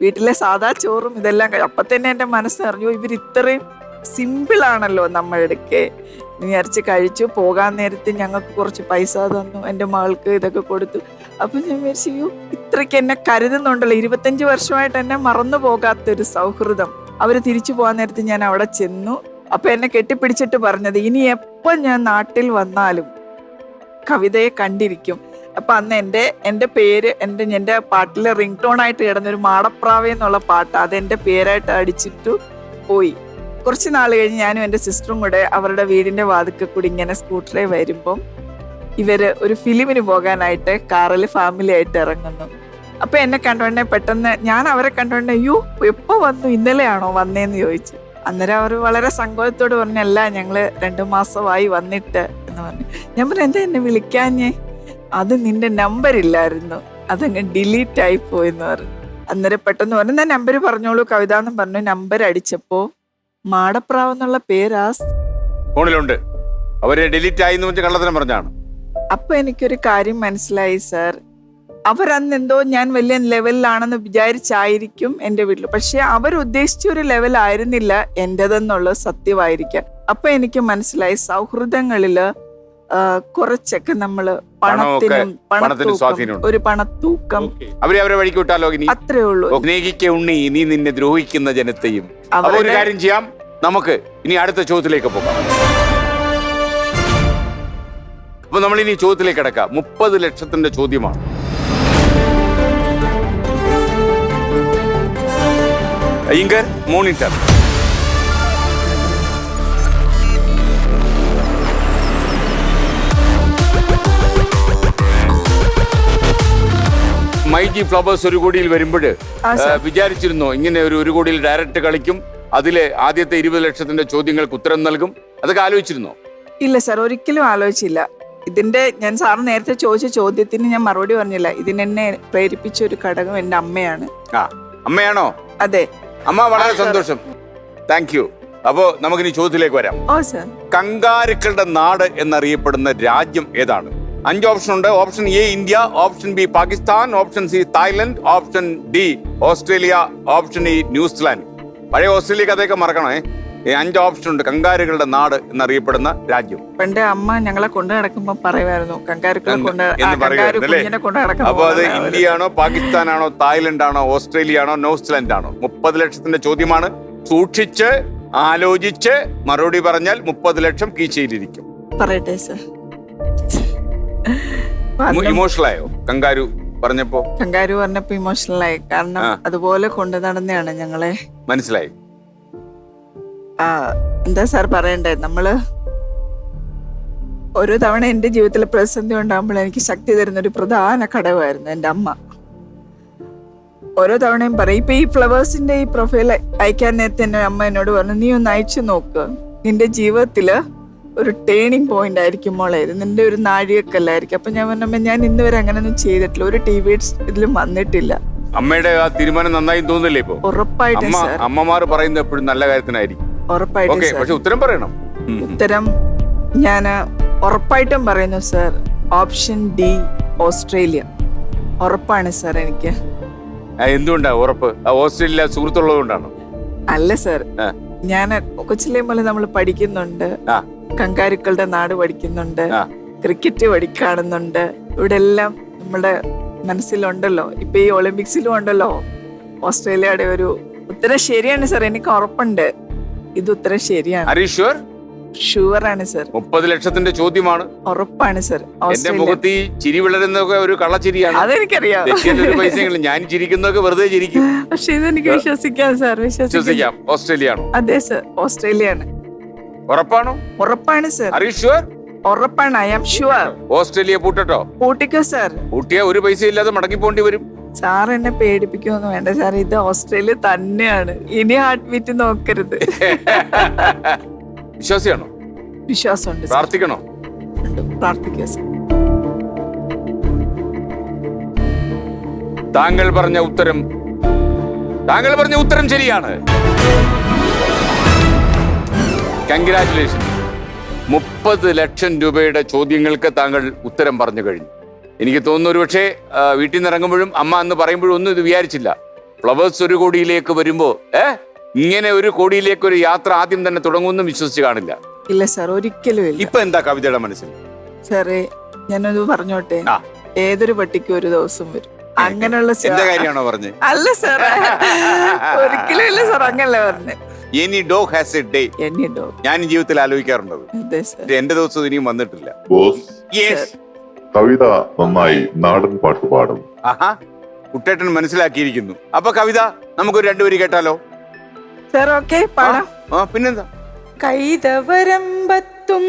വീട്ടിലെ സാധാ ചോറും ഇതെല്ലാം. അപ്പൊ തന്നെ എന്റെ മനസ്സ് അറിഞ്ഞു, ഇവർ ഇത്രയും സിമ്പിൾ ആണല്ലോ നമ്മളുടെ വിചാരിച്ച് കഴിച്ചു. പോകാൻ നേരത്ത് ഞങ്ങൾക്ക് കുറച്ച് പൈസ തന്നു, എൻ്റെ മകൾക്ക് ഇതൊക്കെ കൊടുത്തു. അപ്പൊ ഞാൻ വിചാരിച്ചു, ഇത്രയ്ക്ക് എന്നെ കരുതുന്നുണ്ടല്ലോ. 25 വർഷമായിട്ട് എന്നെ മറന്നു പോകാത്തൊരു സൗഹൃദം. അവര് തിരിച്ചു പോകാൻ നേരത്ത് ഞാൻ അവിടെ ചെന്നു. അപ്പൊ എന്നെ കെട്ടിപ്പിടിച്ചിട്ട് പറഞ്ഞത്, ഇനി എപ്പോൾ ഞാൻ നാട്ടിൽ വന്നാലും കവിതയെ കണ്ടിരിക്കും. അപ്പൊ അന്ന് എന്റെ പേര് എന്റെ പാട്ടിലെ റിംഗ് ടോൺ ആയിട്ട് കിടന്ന ഒരു മാടപ്രാവേ എന്നുള്ള പാട്ട് അത് എന്റെ പേരായിട്ട് അടിച്ചിട്ടു പോയി. കുറച്ച് നാൾ കഴിഞ്ഞ് ഞാനും എന്റെ സിസ്റ്ററും കൂടെ അവരുടെ വീടിന്റെ വാതിക്കൽ കൂടി ഇങ്ങനെ സ്കൂട്ടറിൽ വരുമ്പം ഇവര് ഒരു ഫിലിമിന് പോകാനായിട്ട് കാറിൽ ഫാമിലി ആയിട്ട് ഇറങ്ങുന്നു. അപ്പൊ എന്നെ കണ്ടോണ്ടേ പെട്ടെന്ന് ഞാൻ അവരെ കണ്ടോണ്ടേ അയ്യോ എപ്പോ വന്നു, ഇന്നലെയാണോ വന്നേന്ന് ചോദിച്ചു. അന്നേരം അവർ വളരെ സങ്കോചത്തോട് പറഞ്ഞല്ല, ഞങ്ങള് 2 മാസമായി വന്നിട്ട് എന്ന് പറഞ്ഞു. ഞാൻ പറഞ്ഞു എന്താ എന്നെ വിളിക്കാഞ്ഞേ? അത് നിന്റെ നമ്പർ ഇല്ലായിരുന്നു, അതങ്ങ് ഡിലീറ്റ് ആയി പോയെന്ന് പറഞ്ഞു. അന്നേരം പെട്ടെന്ന് പറഞ്ഞു എന്നാ നമ്പർ പറഞ്ഞോളൂ കവിത എന്ന് പറഞ്ഞു. നമ്പർ അടിച്ചപ്പോ മാടപ്രാവ് എന്നുള്ള പേരാ ഫോണിലുണ്ട്. അവര് ഡിലീറ്റ് ആയി എന്ന് വെച്ച് കള്ളത്തരം പറഞ്ഞാണ്. അപ്പൊ എനിക്കൊരു കാര്യം മനസ്സിലായി സാർ, അവരന്ന് എന്തോ ഞാൻ വലിയ ലെവലിലാണെന്ന് വിചാരിച്ചായിരിക്കും എന്റെ വീട്ടിൽ, പക്ഷെ അവരുദ്ദേശിച്ച ഒരു ലെവൽ ആയിരുന്നില്ല എന്റേതെന്നുള്ളത് സത്യമായിരിക്കാം. അപ്പൊ എനിക്ക് മനസ്സിലായി സൗഹൃദങ്ങളില് കുറച്ചൊക്കെ നമ്മള് പണത്തൂക്കം, ഒരു പണത്തൂക്കം അവരെ വഴിക്ക് വിട്ടാലോ? അത്രേ ഉള്ളൂ. സ്നേഹിക്ക ഉണ്ണി നീ നിന്നെ ദ്രോഹിക്കുന്ന ജനത്തെയും. അപ്പൊ ഒരു കാര്യം ചെയ്യാം, നമുക്ക് ഇനി അടുത്ത ചോദ്യത്തിലേക്ക് പോകാം. അപ്പൊ നമ്മൾ ഇനി ചോദ്യത്തിലേക്ക് കിടക്കാം. 30 ലക്ഷത്തിന്റെ ചോദ്യമാണ്. ഇങ്കർ മോണിറ്റർ. മൈജി ഫ്ലവേഴ്സ് 1 കോടിയിൽ വരുമ്പോൾ വിചാരിച്ചിരുന്നോ ഇങ്ങനെ ഒരു 1 കോടിയിൽ ഡയറക്റ്റ് കളിക്കും, അതിലെ ആദ്യത്തെ 20 ലക്ഷത്തിന്റെ ചോദ്യങ്ങൾക്ക് ഉത്തരം നൽകും, അതൊക്കെ ആലോചിച്ചിരുന്നോ? ഇല്ല സാർ, ഒരിക്കലും ആലോചിച്ചില്ല. ഇതിന്റെ ഞാൻ സാറിന് നേരത്തെ ചോദിച്ച ചോദ്യത്തിന് ഞാൻ മറുപടി പറഞ്ഞില്ല. ഇതിനെന്നെ പ്രേരിപ്പിച്ച ഒരു ഘടകം എന്റെ അമ്മയാണ്. അമ്മയാണോ? അതെ. അമ്മ, വളരെ സന്തോഷം, താങ്ക് യു. അപ്പോ നമുക്കിനി ചോദ്യത്തിലേക്ക് വരാം. ഓ സർ. കങ്കാരുക്കളുടെ നാട് എന്നറിയപ്പെടുന്ന രാജ്യം ഏതാണ്? 5 ഓപ്ഷൻ ഉണ്ട്. Option A India, option B Pakistan, option C Thailand, option D Australia, option E New Zealand. പഴയ ഓസ്ട്രേലിയ കഥയൊക്കെ മറക്കണേ. 5 ഓപ്ഷൻ ഉണ്ട്. കങ്കാരുകളുടെ നാട് എന്നറിയപ്പെടുന്ന രാജ്യം. പണ്ട് അമ്മ ഞങ്ങളെ കൊണ്ടു നടക്കുമ്പോ പറയുമായിരുന്നു കങ്കാരുക്കളെ കൊണ്ട് നടക്കും. അപ്പൊ അത് ഇന്ത്യയാണോ, പാകിസ്ഥാനാണോ, തായ്ലൻഡ് ആണോ, ഓസ്ട്രേലിയ ആണോ, ന്യൂസിലാൻഡ് ആണോ? 30 ലക്ഷത്തിന്റെ ചോദ്യമാണ്. സൂക്ഷിച്ച് ആലോചിച്ച് മറുപടി പറഞ്ഞാൽ 30 ലക്ഷം കീശയിലിരിക്കും. പറയട്ടെ സർ. ഇമോഷണലായോ കങ്കാരു പറഞ്ഞപ്പോ? കങ്കാരു പറഞ്ഞപ്പോ ഇമോഷണലായി. കാരണം അതുപോലെ കൊണ്ടു നടന്നെയാണ് ഞങ്ങളെ. മനസ്സിലായി. എന്താ സാർ പറയണ്ടേ, നമ്മള് ഓരോ തവണ എന്റെ ജീവിതത്തിൽ പ്രതിസന്ധി ഉണ്ടാകുമ്പോൾ എനിക്ക് ശക്തി തരുന്ന ഒരു പ്രധാന ഘടകമായിരുന്നു എന്റെ അമ്മ. ഓരോ തവണയും പറയും. ഇപ്പൊ ഈ ഫ്ലവേഴ്സിന്റെ ഈ പ്രൊഫൈൽ അയക്കാൻ നേരത്തെ എന്നെ അമ്മ എന്നോട് പറഞ്ഞു, നീ ഒന്ന് അയച്ചു നോക്ക്, നിന്റെ ജീവിതത്തില് ഒരു ടേണിംഗ് പോയിന്റ് ആയിരിക്കും മോളെ, ഇത് നിന്റെ ഒരു നാഴികക്കല്ലായിരിക്കും. അപ്പൊ ഞാൻ പറഞ്ഞ ഞാൻ ഇന്ന് വരെ അങ്ങനെയൊന്നും ചെയ്തിട്ടില്ല, ഒരു ടി വി ഇതിലും വന്നിട്ടില്ല. അമ്മയുടെ ആ തീരുമാനം നന്നായി തോന്നില്ലേ ഇപ്പൊ? ഉറപ്പായിട്ടും അമ്മമാർ പറയുന്നത് എപ്പോഴും നല്ല കാര്യത്തിനായിരിക്കും. ഉറപ്പായിട്ടും. പക്ഷെ ഉത്തരം പറയണം. ഉത്തരം ഞാൻ ഉറപ്പായിട്ടും പറയുന്നു സർ, ഓപ്ഷൻ ഡി ഓസ്ട്രേലിയ. ഉറപ്പാണ് സർ എനിക്ക്. എന്തുകൊണ്ടാ ഉറപ്പ്? ഓസ്ട്രേലിയ സുഹൃത്തുള്ളത് കൊണ്ടാണോ? അല്ല സർ, ഞാൻ കൊച്ചിലെ പോലെ നമ്മൾ പഠിക്കുന്നുണ്ട്, കങ്കാരുക്കളുടെ നാട് പഠിക്കുന്നുണ്ട്, ക്രിക്കറ്റ് കാണുന്നുണ്ട്. ഇവിടെ എല്ലാം നമ്മുടെ മനസ്സിലുണ്ടല്ലോ. ഇപ്പൊ ഈ ഒളിമ്പിക്സിലും ഉണ്ടല്ലോ ഓസ്ട്രേലിയയുടെ ഒരു ഉത്തരം. ശരിയാണ് സർ, എനിക്ക് ഉറപ്പുണ്ട് ഇത് ഉത്തരം ശരിയാണ്. ഷുവറാണ് സർ. 30 ലക്ഷത്തിന്റെ ചോദ്യമാണ്. ഉറപ്പാണ് സർ. എന്റെ മുഖത്ത് ഈ ചിരി വിളരുന്നതൊക്കെ ഒരു കള്ളച്ചിരിയാണ്. അതെനിക്കറിയാം. ഞാൻ ചിരിക്കുന്നതൊക്കെ വെറുതെ ചിരിക്കും. പക്ഷെ ഇതെനിക്ക് വിശ്വസിക്കാം സാർ. വിശ്വസിക്കാം. ഓസ്ട്രേലിയ ആണോ? അതെ സർ, ഓസ്ട്രേലിയ ആണ്. ഉറപ്പാണോ? ഉറപ്പാണ് സർ. ഉറപ്പാണ്. I am sure. ഓസ്ട്രേലിയ പൂട്ടോ? പൂട്ടിക്കോ സർ. പൂട്ടിയാ ഒരു പൈസ ഇല്ലാതെ മടങ്ങി പോണ്ടി വരും. സാർ എന്നെ പേടിപ്പിക്കൊന്നും വേണ്ട സാർ, ഇത് ഓസ്ട്രേലിയ തന്നെയാണ്. ഇനി ഹാർട്ട് ബീറ്റ് നോക്കരുത്. വിശ്വാസിയാണോ? വിശ്വാസമുണ്ട്. പ്രാർത്ഥിക്കണോ? പ്രാർത്ഥിക്കുക സർ. താങ്കൾ പറഞ്ഞ ഉത്തരം ശരിയാണ്. കൺഗ്രാറ്റുലേഷൻ. 30 ലക്ഷം രൂപയുടെ ചോദ്യങ്ങൾക്ക് താങ്കൾ ഉത്തരം പറഞ്ഞു കഴിഞ്ഞു. എനിക്ക് തോന്നുന്നു ഒരു പക്ഷേ വീട്ടിൽ നിന്ന് ഇറങ്ങുമ്പോഴും അമ്മ എന്ന് പറയുമ്പോഴും ഒന്നും ഇത് വിചാരിച്ചില്ല. ഫ്ലവേഴ്സ് 1 കോടിയിലേക്ക് വരുമ്പോ ഇങ്ങനെ 1 കോടിയിലേക്ക് ഒരു യാത്ര ആദ്യം തന്നെ തുടങ്ങുമെന്നും വിശ്വസിച്ച് കാണില്ല. ഇല്ല സാർ, ഒരിക്കലും ഇല്ല. ഇപ്പൊ എന്താ കവിതയുടെ മനസ്സിൽ? സാറേ ഞാനത് പറഞ്ഞോട്ടെ, ഏതൊരു പട്ടിക്കും ഒരു ദിവസം വരും. അങ്ങനെയുള്ള കാര്യമാണോ പറഞ്ഞേ? അല്ല സാർ, ഒരിക്കലും ഇല്ല സാർ, അങ്ങനല്ല പറഞ്ഞേ. Any dog has a day. Any dog. ഞാൻ ജീവിതത്തിൽ ആലോചിക്കാറുണ്ടത്. അതെ സാർ. എന്റെ ദിവസം ഇനിയും വന്നിട്ടില്ല. കവിത നന്നായി നാടൻ പാട്ട് പാടും. ആഹാ, കുട്ടേട്ടൻ മനസ്സിലാക്കിയിരിക്കുന്നു. അപ്പൊ കവിത നമുക്കൊരു രണ്ടുപേര് കേട്ടാലോ? സാർ ഓക്കെ, പാടാം. പിന്നെന്താ? കൈതവരമ്പത്തും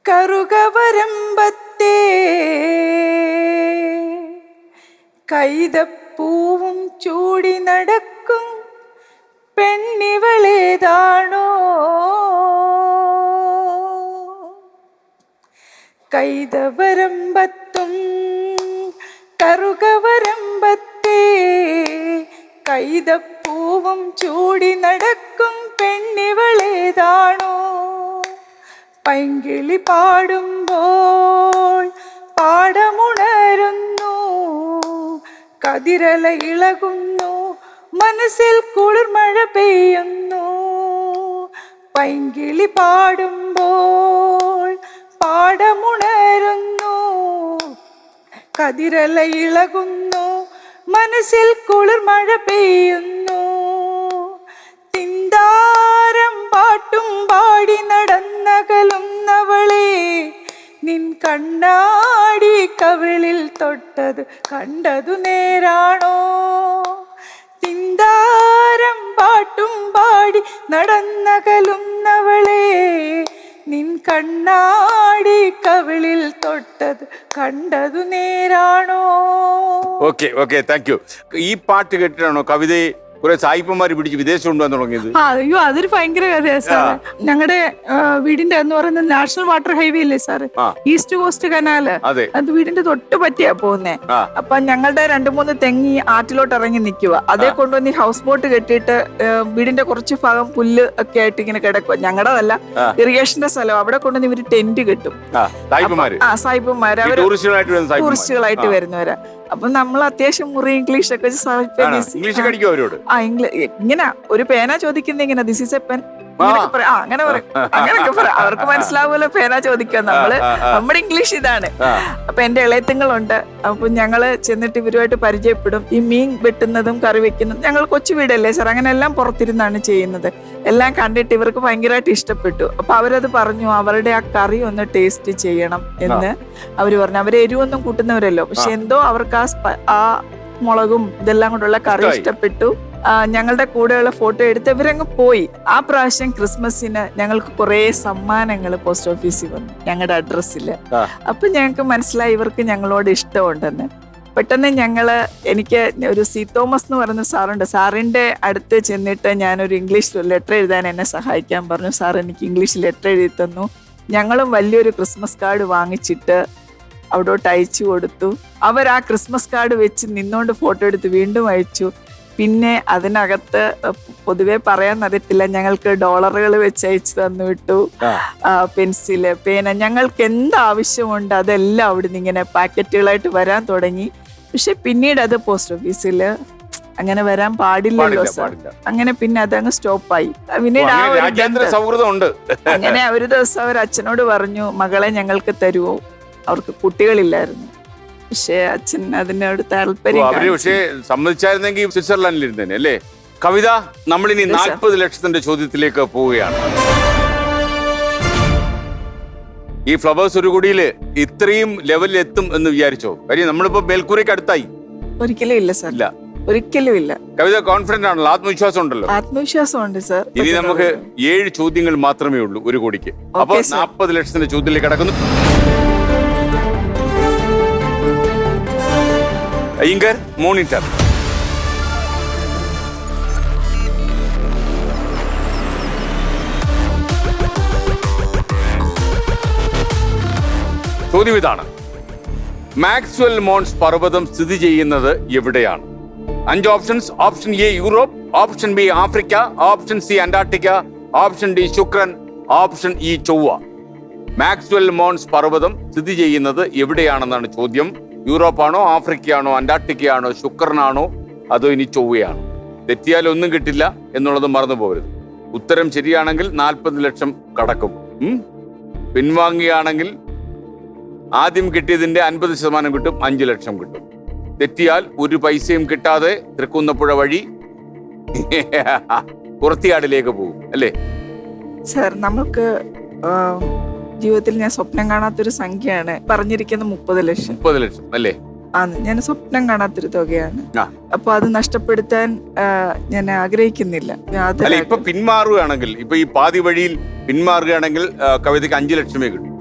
കറുകവരമ്പത്തേ കൈതപ്പൂവും ചൂടി നടക്കും പെണ്ണിവളേതാണോ? കൈതവരമ്പത്തും കറുകവരമ്പത്തേ കൈതപ്പൂവും ചൂടി നടക്കും പെണ്ണിവളേതാണോ? പൈങ്കിളി പാടുമ്പോൾ പാടമുണരുന്നു, കതിരല ഇളകുന്നു, മനസ്സിൽ കുളിർമഴ പെയ്യുന്നു. പൈങ്കിളി പാടുമ്പോൾ പാടമുണരുന്നു, കതിരല ഇളകുന്നു, മനസ്സിൽ കുളിർമഴ പെയ്യുന്നു. തിന്താരം പാട്ടും പാടി നടന്നകലുന്നവളെ, നിൻ കണ്ണാടി കവിളിൽ തൊട്ടത് കണ്ടതു നേരാണോ? തിന്താരം പാട്ടും പാടി നടന്നകലുന്നവളെ, നിൻ കണ്ണാടി കവിളിൽ തൊട്ടത് കണ്ടതു നേരാണോ? Okay okay, thank you. ഈ പാട്ട് കേട്ടിട്ടാണോ കവിതയെ കുറെ സായിപ്പന്മാര് പിടിച്ച് വിദേശം കൊണ്ടുവന്ന് തുടങ്ങിയത്? അയ്യോ, അതൊരു ഭയങ്കര കഥയാ സാറ്. ഞങ്ങളുടെ വീടിന്റെ എന്ന് പറയുന്നത് നാഷണൽ വാട്ടർ ഹൈവേ ഇല്ലേ സാറ്, ഈസ്റ്റ് കോസ്റ്റ് കനാല്, അത് വീടിന്റെ തൊട്ട് പറ്റിയാ പോകുന്നേ. അപ്പൊ ഞങ്ങളുടെ 2-3 തെങ്ങി ആറ്റിലോട്ട് ഇറങ്ങി നിൽക്കുക. അതേ കൊണ്ടുവന്ന് ഹൗസ് ബോട്ട് കെട്ടിയിട്ട് വീടിന്റെ കുറച്ച് ഭാഗം പുല്ല് ഒക്കെ ആയിട്ട് ഇങ്ങനെ കിടക്കുക. ഞങ്ങളുടെതല്ല, ഇറിഗേഷന്റെ സ്ഥലം. അവിടെ കൊണ്ടുവന്ന് ഇവര് ടെന്റ് കെട്ടും. സായിപ്പന്മാര് അവര് ടൂറിസ്റ്റുകളായിട്ട് വരുന്നവരാ. അപ്പൊ നമ്മൾ അത്യാവശ്യം മുറി ഇംഗ്ലീഷ് ഒക്കെ ഇങ്ങനെ ഒരു പേന ചോദിക്കുന്ന ഇങ്ങനെ ദിസ് ഈസ് എ പെൻ അങ്ങനെ പറയും. അങ്ങനെയൊക്കെ പറയാം, അവർക്ക് മനസ്സിലാവുമല്ലോ പേന ചോദിക്കാൻ. നമ്മുടെ ഇംഗ്ലീഷ് ഇതാണ്. അപ്പൊ എന്റെ ഇളയത്തുങ്ങളുണ്ട്. അപ്പൊ ഞങ്ങള് ചെന്നിട്ട് ഇവരുമായിട്ട് പരിചയപ്പെടും. ഈ മീൻ വെട്ടുന്നതും കറി വെക്കുന്നതും, ഞങ്ങൾ കൊച്ചു വീടല്ലേ സാർ, അങ്ങനെ എല്ലാം പുറത്തിരുന്നാണ് ചെയ്യുന്നത്. എല്ലാം കണ്ടിട്ട് ഇവർക്ക് ഭയങ്കരമായിട്ട് ഇഷ്ടപ്പെട്ടു. അപ്പൊ അവരത് പറഞ്ഞു, അവരുടെ ആ കറി ഒന്ന് ടേസ്റ്റ് ചെയ്യണം എന്ന് അവര് പറഞ്ഞു. അവര് എരിവൊന്നും കൂട്ടുന്നവരല്ലോ, പക്ഷെ എന്തോ അവർക്ക് ആ മുളകും ഇതെല്ലാം കൊണ്ടുള്ള കറി ഇഷ്ടപ്പെട്ടു. ഞങ്ങളുടെ കൂടെയുള്ള ഫോട്ടോ എടുത്ത് ഇവരങ്ങ് പോയി. ആ പ്രാവശ്യം ക്രിസ്മസിന് ഞങ്ങൾക്ക് കുറെ സമ്മാനങ്ങൾ പോസ്റ്റ് ഓഫീസിൽ വന്നു ഞങ്ങളുടെ അഡ്രസ്സിൽ. അപ്പൊ ഞങ്ങൾക്ക് മനസ്സിലായി ഇവർക്ക് ഞങ്ങളോട് ഇഷ്ടമുണ്ടെന്ന്. പെട്ടെന്ന് എനിക്ക് ഒരു സി തോമസ് എന്ന് പറയുന്ന സാറുണ്ട്. സാറിന്റെ അടുത്ത് ചെന്നിട്ട് ഞാനൊരു ഇംഗ്ലീഷ് ലെറ്റർ എഴുതാൻ എന്നെ സഹായിക്കാൻ പറഞ്ഞു. സാർ എനിക്ക് ഇംഗ്ലീഷ് ലെറ്റർ എഴുതി തന്നു. ഞങ്ങളും വലിയൊരു ക്രിസ്മസ് കാർഡ് വാങ്ങിച്ചിട്ട് അവിടോട്ട് അയച്ചു കൊടുത്തു. അവർ ആ ക്രിസ്മസ് കാർഡ് വെച്ച് നിന്നോണ്ട് ഫോട്ടോ എടുത്ത് വീണ്ടും അയച്ചു. പിന്നെ അതിനകത്ത് പൊതുവെ പറയാൻ അറിയത്തില്ല, ഞങ്ങൾക്ക് ഡോളറുകൾ വെച്ച് അയച്ചു തന്നു വിട്ടു, പെൻസില്, പേന, ഞങ്ങൾക്ക് എന്താവശ്യമുണ്ട് അതെല്ലാം അവിടുന്ന് ഇങ്ങനെ പാക്കറ്റുകളായിട്ട് വരാൻ തുടങ്ങി. പക്ഷെ പിന്നീട് അത് പോസ്റ്റ് ഓഫീസിൽ അങ്ങനെ വരാൻ പാടില്ലല്ലോ സാർ. അങ്ങനെ പിന്നെ അതങ്ങ് സ്റ്റോപ്പായി. പിന്നീട് അങ്ങനെ ഒരു ദിവസം അവർ അച്ഛനോട് പറഞ്ഞു, മകളെ ഞങ്ങൾക്ക് തരുമോ? അവർക്ക് കുട്ടികളില്ലായിരുന്നു. പക്ഷെ അച്ഛൻ അതിനോട് താല്പര്യം സമ്മതിച്ചായിരുന്നെങ്കിൽ സ്വിറ്റ്സർലാൻഡിൽ ഇരുന്നേനെ അല്ലേ? കവിത, നമ്മളിനി 40 ലക്ഷത്തിന്റെ ചോദ്യത്തിലേക്ക് പോവുകയാണ്. ഈ ഫ്ലവേഴ്സ് ഒരു കുടിയില് ഇത്രയും ലെവലിൽ എത്തും എന്ന് വിചാരിച്ചോ? കാര്യം നമ്മളിപ്പോ മേൽക്കൂരയ്ക്ക് അടുത്തായി. ഒരിക്കലും ഇല്ല സാർ, ഇല്ല, ഒരിക്കലും ഇല്ല. കവിത കോൺഫിഡന്റ് ആണല്ലോ, ആത്മവിശ്വാസം ഉണ്ടല്ലോ? ആത്മവിശ്വാസമുണ്ട് സാർ. ഇനി നമുക്ക് 7 ചോദ്യങ്ങൾ മാത്രമേ ഉള്ളൂ ഒരു കോടിക്ക്. അപ്പൊ 40 ലക്ഷത്തിന്റെ ചോദ്യത്തിലേക്ക് കടക്കുന്നു. ഇങ്കർ, മോണിറ്റർ. ചോദ്യം ഇതാണ്: മാക്സ്വെൽ മോൺസ് പർവ്വതം സ്ഥിതി ചെയ്യുന്നത് എവിടെയാണ്? 5 options. Option A Europe, option B Africa, option C Antarctica, option D ശുക്രൻ, ഓപ്ഷൻ ഇ ചൊവ്വ. മാക്സ്വെൽ മോൺസ് പർവ്വതം സ്ഥിതി ചെയ്യുന്നത് എവിടെയാണെന്നാണ് ചോദ്യം. യൂറോപ്പാണോ, ആഫ്രിക്കയാണോ, അന്റാർട്ടിക്കയാണോ, ശുക്രനാണോ, അതോ ഇനി ചൊവ്വയാണോ? തെറ്റിയാൽ ഒന്നും കിട്ടില്ല എന്നുള്ളത് മറന്നു പോകരുത്. ഉത്തരം ശരിയാണെങ്കിൽ 40 ലക്ഷം കടക്കും. പിൻവാങ്ങിയാണെങ്കിൽ ആദ്യം കിട്ടിയതിന്റെ 50% കിട്ടും, 5 ലക്ഷം കിട്ടും. തെറ്റിയാൽ ഒരു പൈസയും കിട്ടാതെ തൃക്കുന്നപ്പുഴ വഴി പുറത്തിയാടിലേക്ക് പോകും അല്ലേ? സാർ, നമുക്ക് ജീവിതത്തിൽ ഞാൻ സ്വപ്നം കാണാത്തൊരു സംഖ്യയാണ് പറഞ്ഞിരിക്കുന്ന 30 ലക്ഷം. 30 ലക്ഷം അല്ലേ? ഞാൻ സ്വപ്നം കാണാത്തൊരു തുകയാണ്. ആ. അപ്പൊ അത് നഷ്ടപ്പെടുത്താൻ ഞാൻ ആഗ്രഹിക്കുന്നില്ല. അല്ല, ഇപ്പൊ പിന്മാറുകയാണെങ്കിൽ, ഇപ്പൊ ഈ പാതി വഴിയിൽ പിന്മാറുകയാണെങ്കിൽ കവിതയ്ക്ക് 5 ലക്ഷമേ കിട്ടും.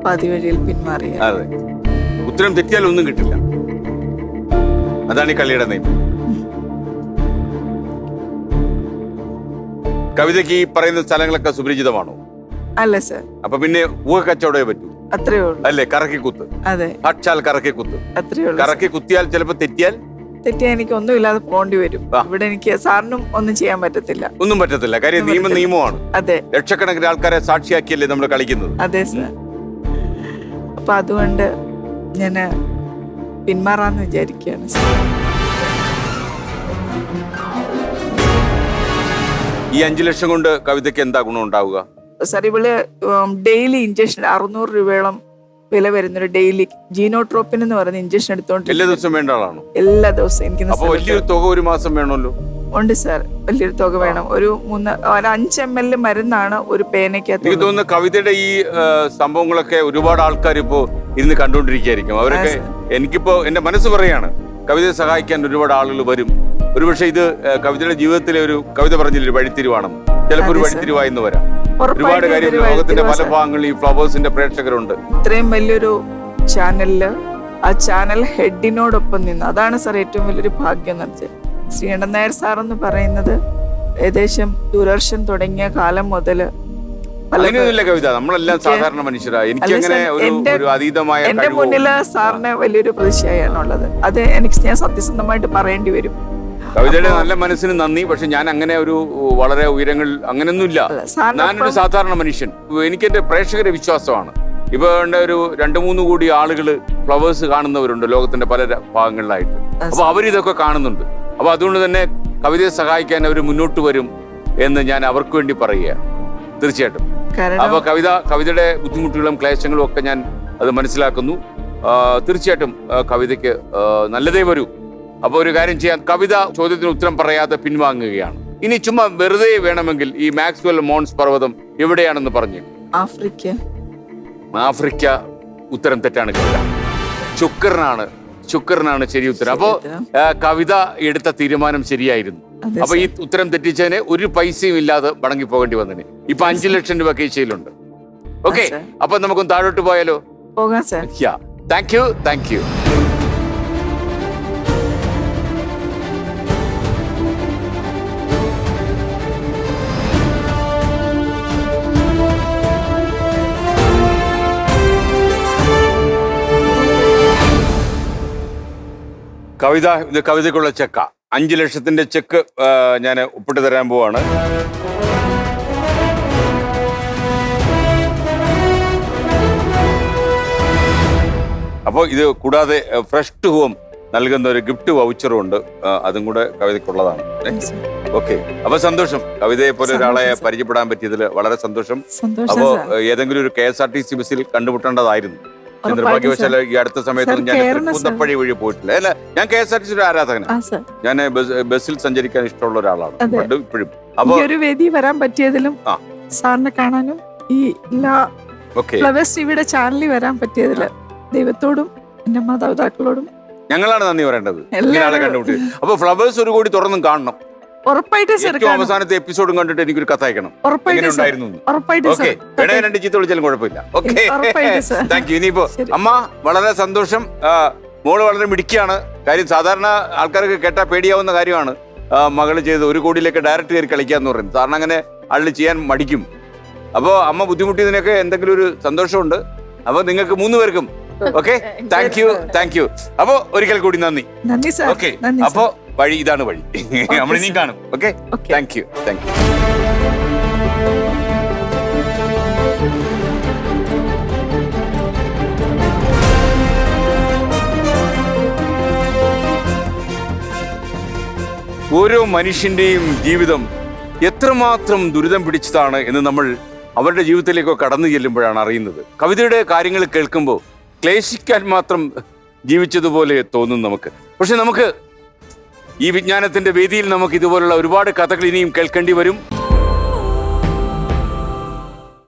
പാതി വഴിയിൽ പിന്മാറിയ. അതെ, ഉത്തരം തെറ്റിയാൽ ഒന്നും കിട്ടില്ല. അതാണ് ഈ കളിയുടെ നിയമം. കവിതയ്ക്ക് ഈ പറയുന്ന സ്ഥലങ്ങളൊക്കെ സുപരിചിതമാണോ? അല്ല സർ. അപ്പൊ പിന്നെ ഊഹ കച്ചവടമേ പറ്റൂ. അത്രേ ഉള്ളൂ. അല്ലേ? കറക്കി കുത്ത്. അതെ, ഹച്ചാൽ കറക്കി കുത്ത്. അത്രേ ഉള്ളൂ. കറക്കി കുത്തിയാൽ ചിലപ്പോ തെറ്റിയാൽ എനിക്ക് ഒന്നുമില്ലാതെ പോകേണ്ടി വരും. ഇവിടെ എനിക്ക് സാറിനും ഒന്നും ചെയ്യാൻ പറ്റത്തില്ല. ഒന്നും പറ്റത്തില്ല. കാര്യം നിയമമാണ്. അതെ, ലക്ഷക്കണക്കിന് ആൾക്കാരെ സാക്ഷിയാക്കിയല്ലേ നമ്മൾ കളിക്കുന്നത്. അതെ സർ. അപ്പൊ അതുകൊണ്ട് ഞാൻ പിന്മാറാന്ന് വിചാരിക്കുകയാണ് സർ. ഈ 5 ലക്ഷം കൊണ്ട് കവിതയ്ക്ക് എന്താ ഗുണം ഉണ്ടാവുക? സാർ, ഇവള് ഡെയിലി ഇഞ്ചക്ഷൻ 600 രൂപയോളം വില വരുന്നൊരു ഡെയിലി ജീനോട്രോപ്പിൻ എന്ന് പറയുന്ന ഇഞ്ചക്ഷൻ എടുത്തോണ്ട് എല്ലാ ദിവസവും വേണ്ട ആളാണോ? എല്ലാ ദിവസവും എനിക്ക് അപ്പൊ വലിയൊരു തുക ഒരു മാസം വേണമല്ലോ. ഉണ്ട് സാർ, വലിയൊരു തുക വേണം. ഒരു 5 ml മരുന്നാണ് ഒരു പേനയ്ക്കകത്ത്. എനിക്ക് തോന്നുന്നു കവിതയുടെ ഈ സംഭവങ്ങളൊക്കെ ഒരുപാട് ആൾക്കാർ ഇപ്പോ ഇരുന്ന് കണ്ടുകൊണ്ടിരിക്കുകയായിരിക്കും. അവരൊക്കെ, എനിക്കിപ്പോ എന്റെ മനസ്സ് പറയാണ്, കവിതയെ സഹായിക്കാൻ ഒരുപാട് ആളുകൾ വരും. ഒരുപക്ഷെ ഇത് കവിതയുടെ ജീവിതത്തിലെ ഒരു, കവിത പറഞ്ഞില്ല, ഒരു വഴിത്തിരിവാണെന്ന്. ചിലപ്പോൾ ഒരു വഴിത്തിരിവായെന്ന് വരാം. ഒരുപാട് കാര്യം ലോകത്തിന്റെ പല ഭാഗങ്ങളിൽ ഈ ഫ്ലവേഴ്സിന്റെ പ്രേക്ഷകരുണ്ട്. ഇത്രയും വലിയൊരു ചാനലില് ആ ചാനൽ ഹെഡിനോടൊപ്പം നിന്ന്, അതാണ് സാർ ഏറ്റവും വലിയൊരു ഭാഗ്യം എന്ന് വെച്ചാൽ. ശ്രീകണ്ഠൻ നായർ സാർ എന്ന് പറയുന്നത് ഏകദേശം ദൂരദർശൻ തുടങ്ങിയ കാലം മുതല് അങ്ങനെയൊന്നുമില്ല കവിത, നമ്മളെല്ലാം സാധാരണ മനുഷ്യരാ. എനിക്ക് അങ്ങനെ ഒരു അതീതമായ എന്റെ മുന്നില് സാറിന് വലിയൊരു പ്രതിഷ്ഠയാണുള്ളത്. അത് ഞാൻ സത്യസന്ധമായിട്ട് പറയേണ്ടി വരും. കവിതയുടെ നല്ല മനസ്സിന് നന്ദി. പക്ഷെ ഞാൻ അങ്ങനെ ഒരു വളരെ ഉയരങ്ങൾ അങ്ങനെയൊന്നുമില്ല. ഞാനൊരു സാധാരണ മനുഷ്യൻ. എനിക്ക് എന്റെ പ്രേക്ഷകരെ വിശ്വാസമാണ്. ഇപ്പൊ ഒരു 2-3 കോടി ആളുകൾ ഫ്ലവേഴ്സ് കാണുന്നവരുണ്ട് ലോകത്തിന്റെ പല ഭാഗങ്ങളിലായിട്ട്. അപ്പൊ അവരിതൊക്കെ കാണുന്നുണ്ട്. അപ്പൊ അതുകൊണ്ട് തന്നെ കവിതയെ സഹായിക്കാൻ അവർ മുന്നോട്ട് വരും എന്ന് ഞാൻ അവർക്ക് വേണ്ടി പറയുക. തീർച്ചയായിട്ടും. അപ്പൊ കവിതയുടെ ബുദ്ധിമുട്ടുകളും ക്ലേശങ്ങളും ഒക്കെ ഞാൻ അത് മനസ്സിലാക്കുന്നു. തീർച്ചയായിട്ടും കവിതയ്ക്ക് നല്ലതേ വരൂ. അപ്പൊ ഒരു കാര്യം ചെയ്യാം, കവിത ചോദ്യത്തിന് ഉത്തരം പറയാതെ പിൻവാങ്ങുകയാണ്. ഇനി ചുമ്മാ വെറുതെ വേണമെങ്കിൽ ഈ മാക്സ്വെൽ മോൺസ് പർവ്വതം എവിടെയാണെന്ന് പറഞ്ഞു. ആഫ്രിക്ക ഉത്തരം തെറ്റാണ്. കവിത ശുക്രനാണ് ശരി ഉത്തരം. അപ്പോ കവിത എടുത്ത തീരുമാനം ശരിയായിരുന്നു. അപ്പൊ ഈ ഉത്തരം തെറ്റിച്ചതിന് ഒരു പൈസയും ഇല്ലാതെ മടങ്ങി പോകേണ്ടി വന്നതിന് ഇപ്പൊ 5 ലക്ഷം രൂപ കേസിലുണ്ട്. ഓക്കെ, അപ്പൊ നമുക്കൊന്ന് താഴോട്ട് പോയാലോ? പോകാം സാർ. Thank you. ഇത് കവിതയ്ക്കുള്ള ചെക്ക. 5 ലക്ഷത്തിന്റെ ചെക്ക് ഞാൻ ഒപ്പിട്ട് തരാൻ പോവാണ്. അപ്പോൾ ഇത് കൂടാതെ ഫ്രഷ് ടു ഹോം നൽകുന്ന ഒരു ഗിഫ്റ്റ് വൗച്ചറും ഉണ്ട്. അതും കൂടെ കവിതയ്ക്കുള്ളതാണ്. ഓക്കെ, അപ്പൊ സന്തോഷം. കവിതയെ പോലെ ഒരാളെ പരിചയപ്പെടാൻ പറ്റിയതിൽ വളരെ സന്തോഷം. അപ്പോ ഏതെങ്കിലും ഒരു KSRTC ബസ്സിൽ കണ്ടുമുട്ടേണ്ടതായിരുന്നു. നിർഭാഗ്യവശാൽ ഈ അടുത്ത സമയത്തൊന്നും ഞാൻ കുന്നപ്പഴി വഴി പോയിട്ടില്ല. അല്ല, ഞാൻ KSRTC ഒരു ആരാധകനാണ്. ഞാൻ ബസ്സിൽ സഞ്ചരിക്കാൻ ഇഷ്ടമുള്ള ഒരാളാണ് ഇപ്പോഴും. അപ്പൊ ഒരു വേദി വരാൻ പറ്റിയതിലും സാറിനെ കാണാനും ഈ ഫ്ലവേഴ്സ് ടിവിയുടെ ചാനലിൽ വരാൻ പറ്റിയതില് ദൈവത്തോടും എന്റെ മാതാപിതാക്കളോടും ഞങ്ങളാണ് നന്ദി പറയേണ്ടത്. ഇങ്ങനെയാളെ കണ്ടുപിടിച്ചത്. അപ്പൊ ഫ്ലവേഴ്സ് ഒരു കൂടി തുറന്നും കാണണം. ഉറപ്പായിട്ട് സാർ. അവസാനത്തെ എപ്പിസോഡും കണ്ടിട്ട് എനിക്കൊരു കഥ അയക്കണം. ഉറപ്പായിട്ട്. 2 ചീത്ത വിളിച്ചാലും കുഴപ്പമില്ല. Okay, thank U. ഇനിയിപ്പോ അമ്മ വളരെ സന്തോഷം. മോള് വളരെ മിടുക്കിയാണ്. കാര്യം സാധാരണ ആൾക്കാർക്ക് കേട്ടാ പേടിയാവുന്ന കാര്യമാണ് മകള് ചെയ്ത് 1 കോടിയിലേക്ക് ഡയറക്റ്റ് കയറി കളിക്കാന്ന് പറയുന്നത്. കാരണം അങ്ങനെ ആളിൽ ചെയ്യാൻ മടിക്കും. അപ്പോ അമ്മ ബുദ്ധിമുട്ടിയതിനൊക്കെ എന്തെങ്കിലും ഒരു സന്തോഷമുണ്ട്. അപ്പൊ നിങ്ങൾക്ക് 3 പേർക്കും ഓക്കെ, താങ്ക് യു. അപ്പോ ഒരിക്കൽ കൂടി നന്ദി. ഓക്കെ, അപ്പോ ഇതാണ് വഴി. നമ്മൾ ഇനിയും കാണും. Okay, thank U. ഓരോ മനുഷ്യന്റെയും ജീവിതം എത്രമാത്രം ദുരിതം പിടിച്ചതാണ് എന്ന് നമ്മൾ അവരുടെ ജീവിതത്തിലേക്കോ കടന്നു ചെല്ലുമ്പോഴാണ് അറിയുന്നത്. കവിതയുടെ കാര്യങ്ങൾ കേൾക്കുമ്പോൾ ക്ലേശിക്കാൻ മാത്രം ജീവിച്ചതുപോലെ തോന്നും നമുക്ക്. പക്ഷെ നമുക്ക് ഈ വിജ്ഞാനത്തിന്റെ വേദിയിൽ നമുക്ക് ഇതുപോലുള്ള ഒരുപാട് കഥകൾ ഇനിയും കേൾക്കേണ്ടി വരും.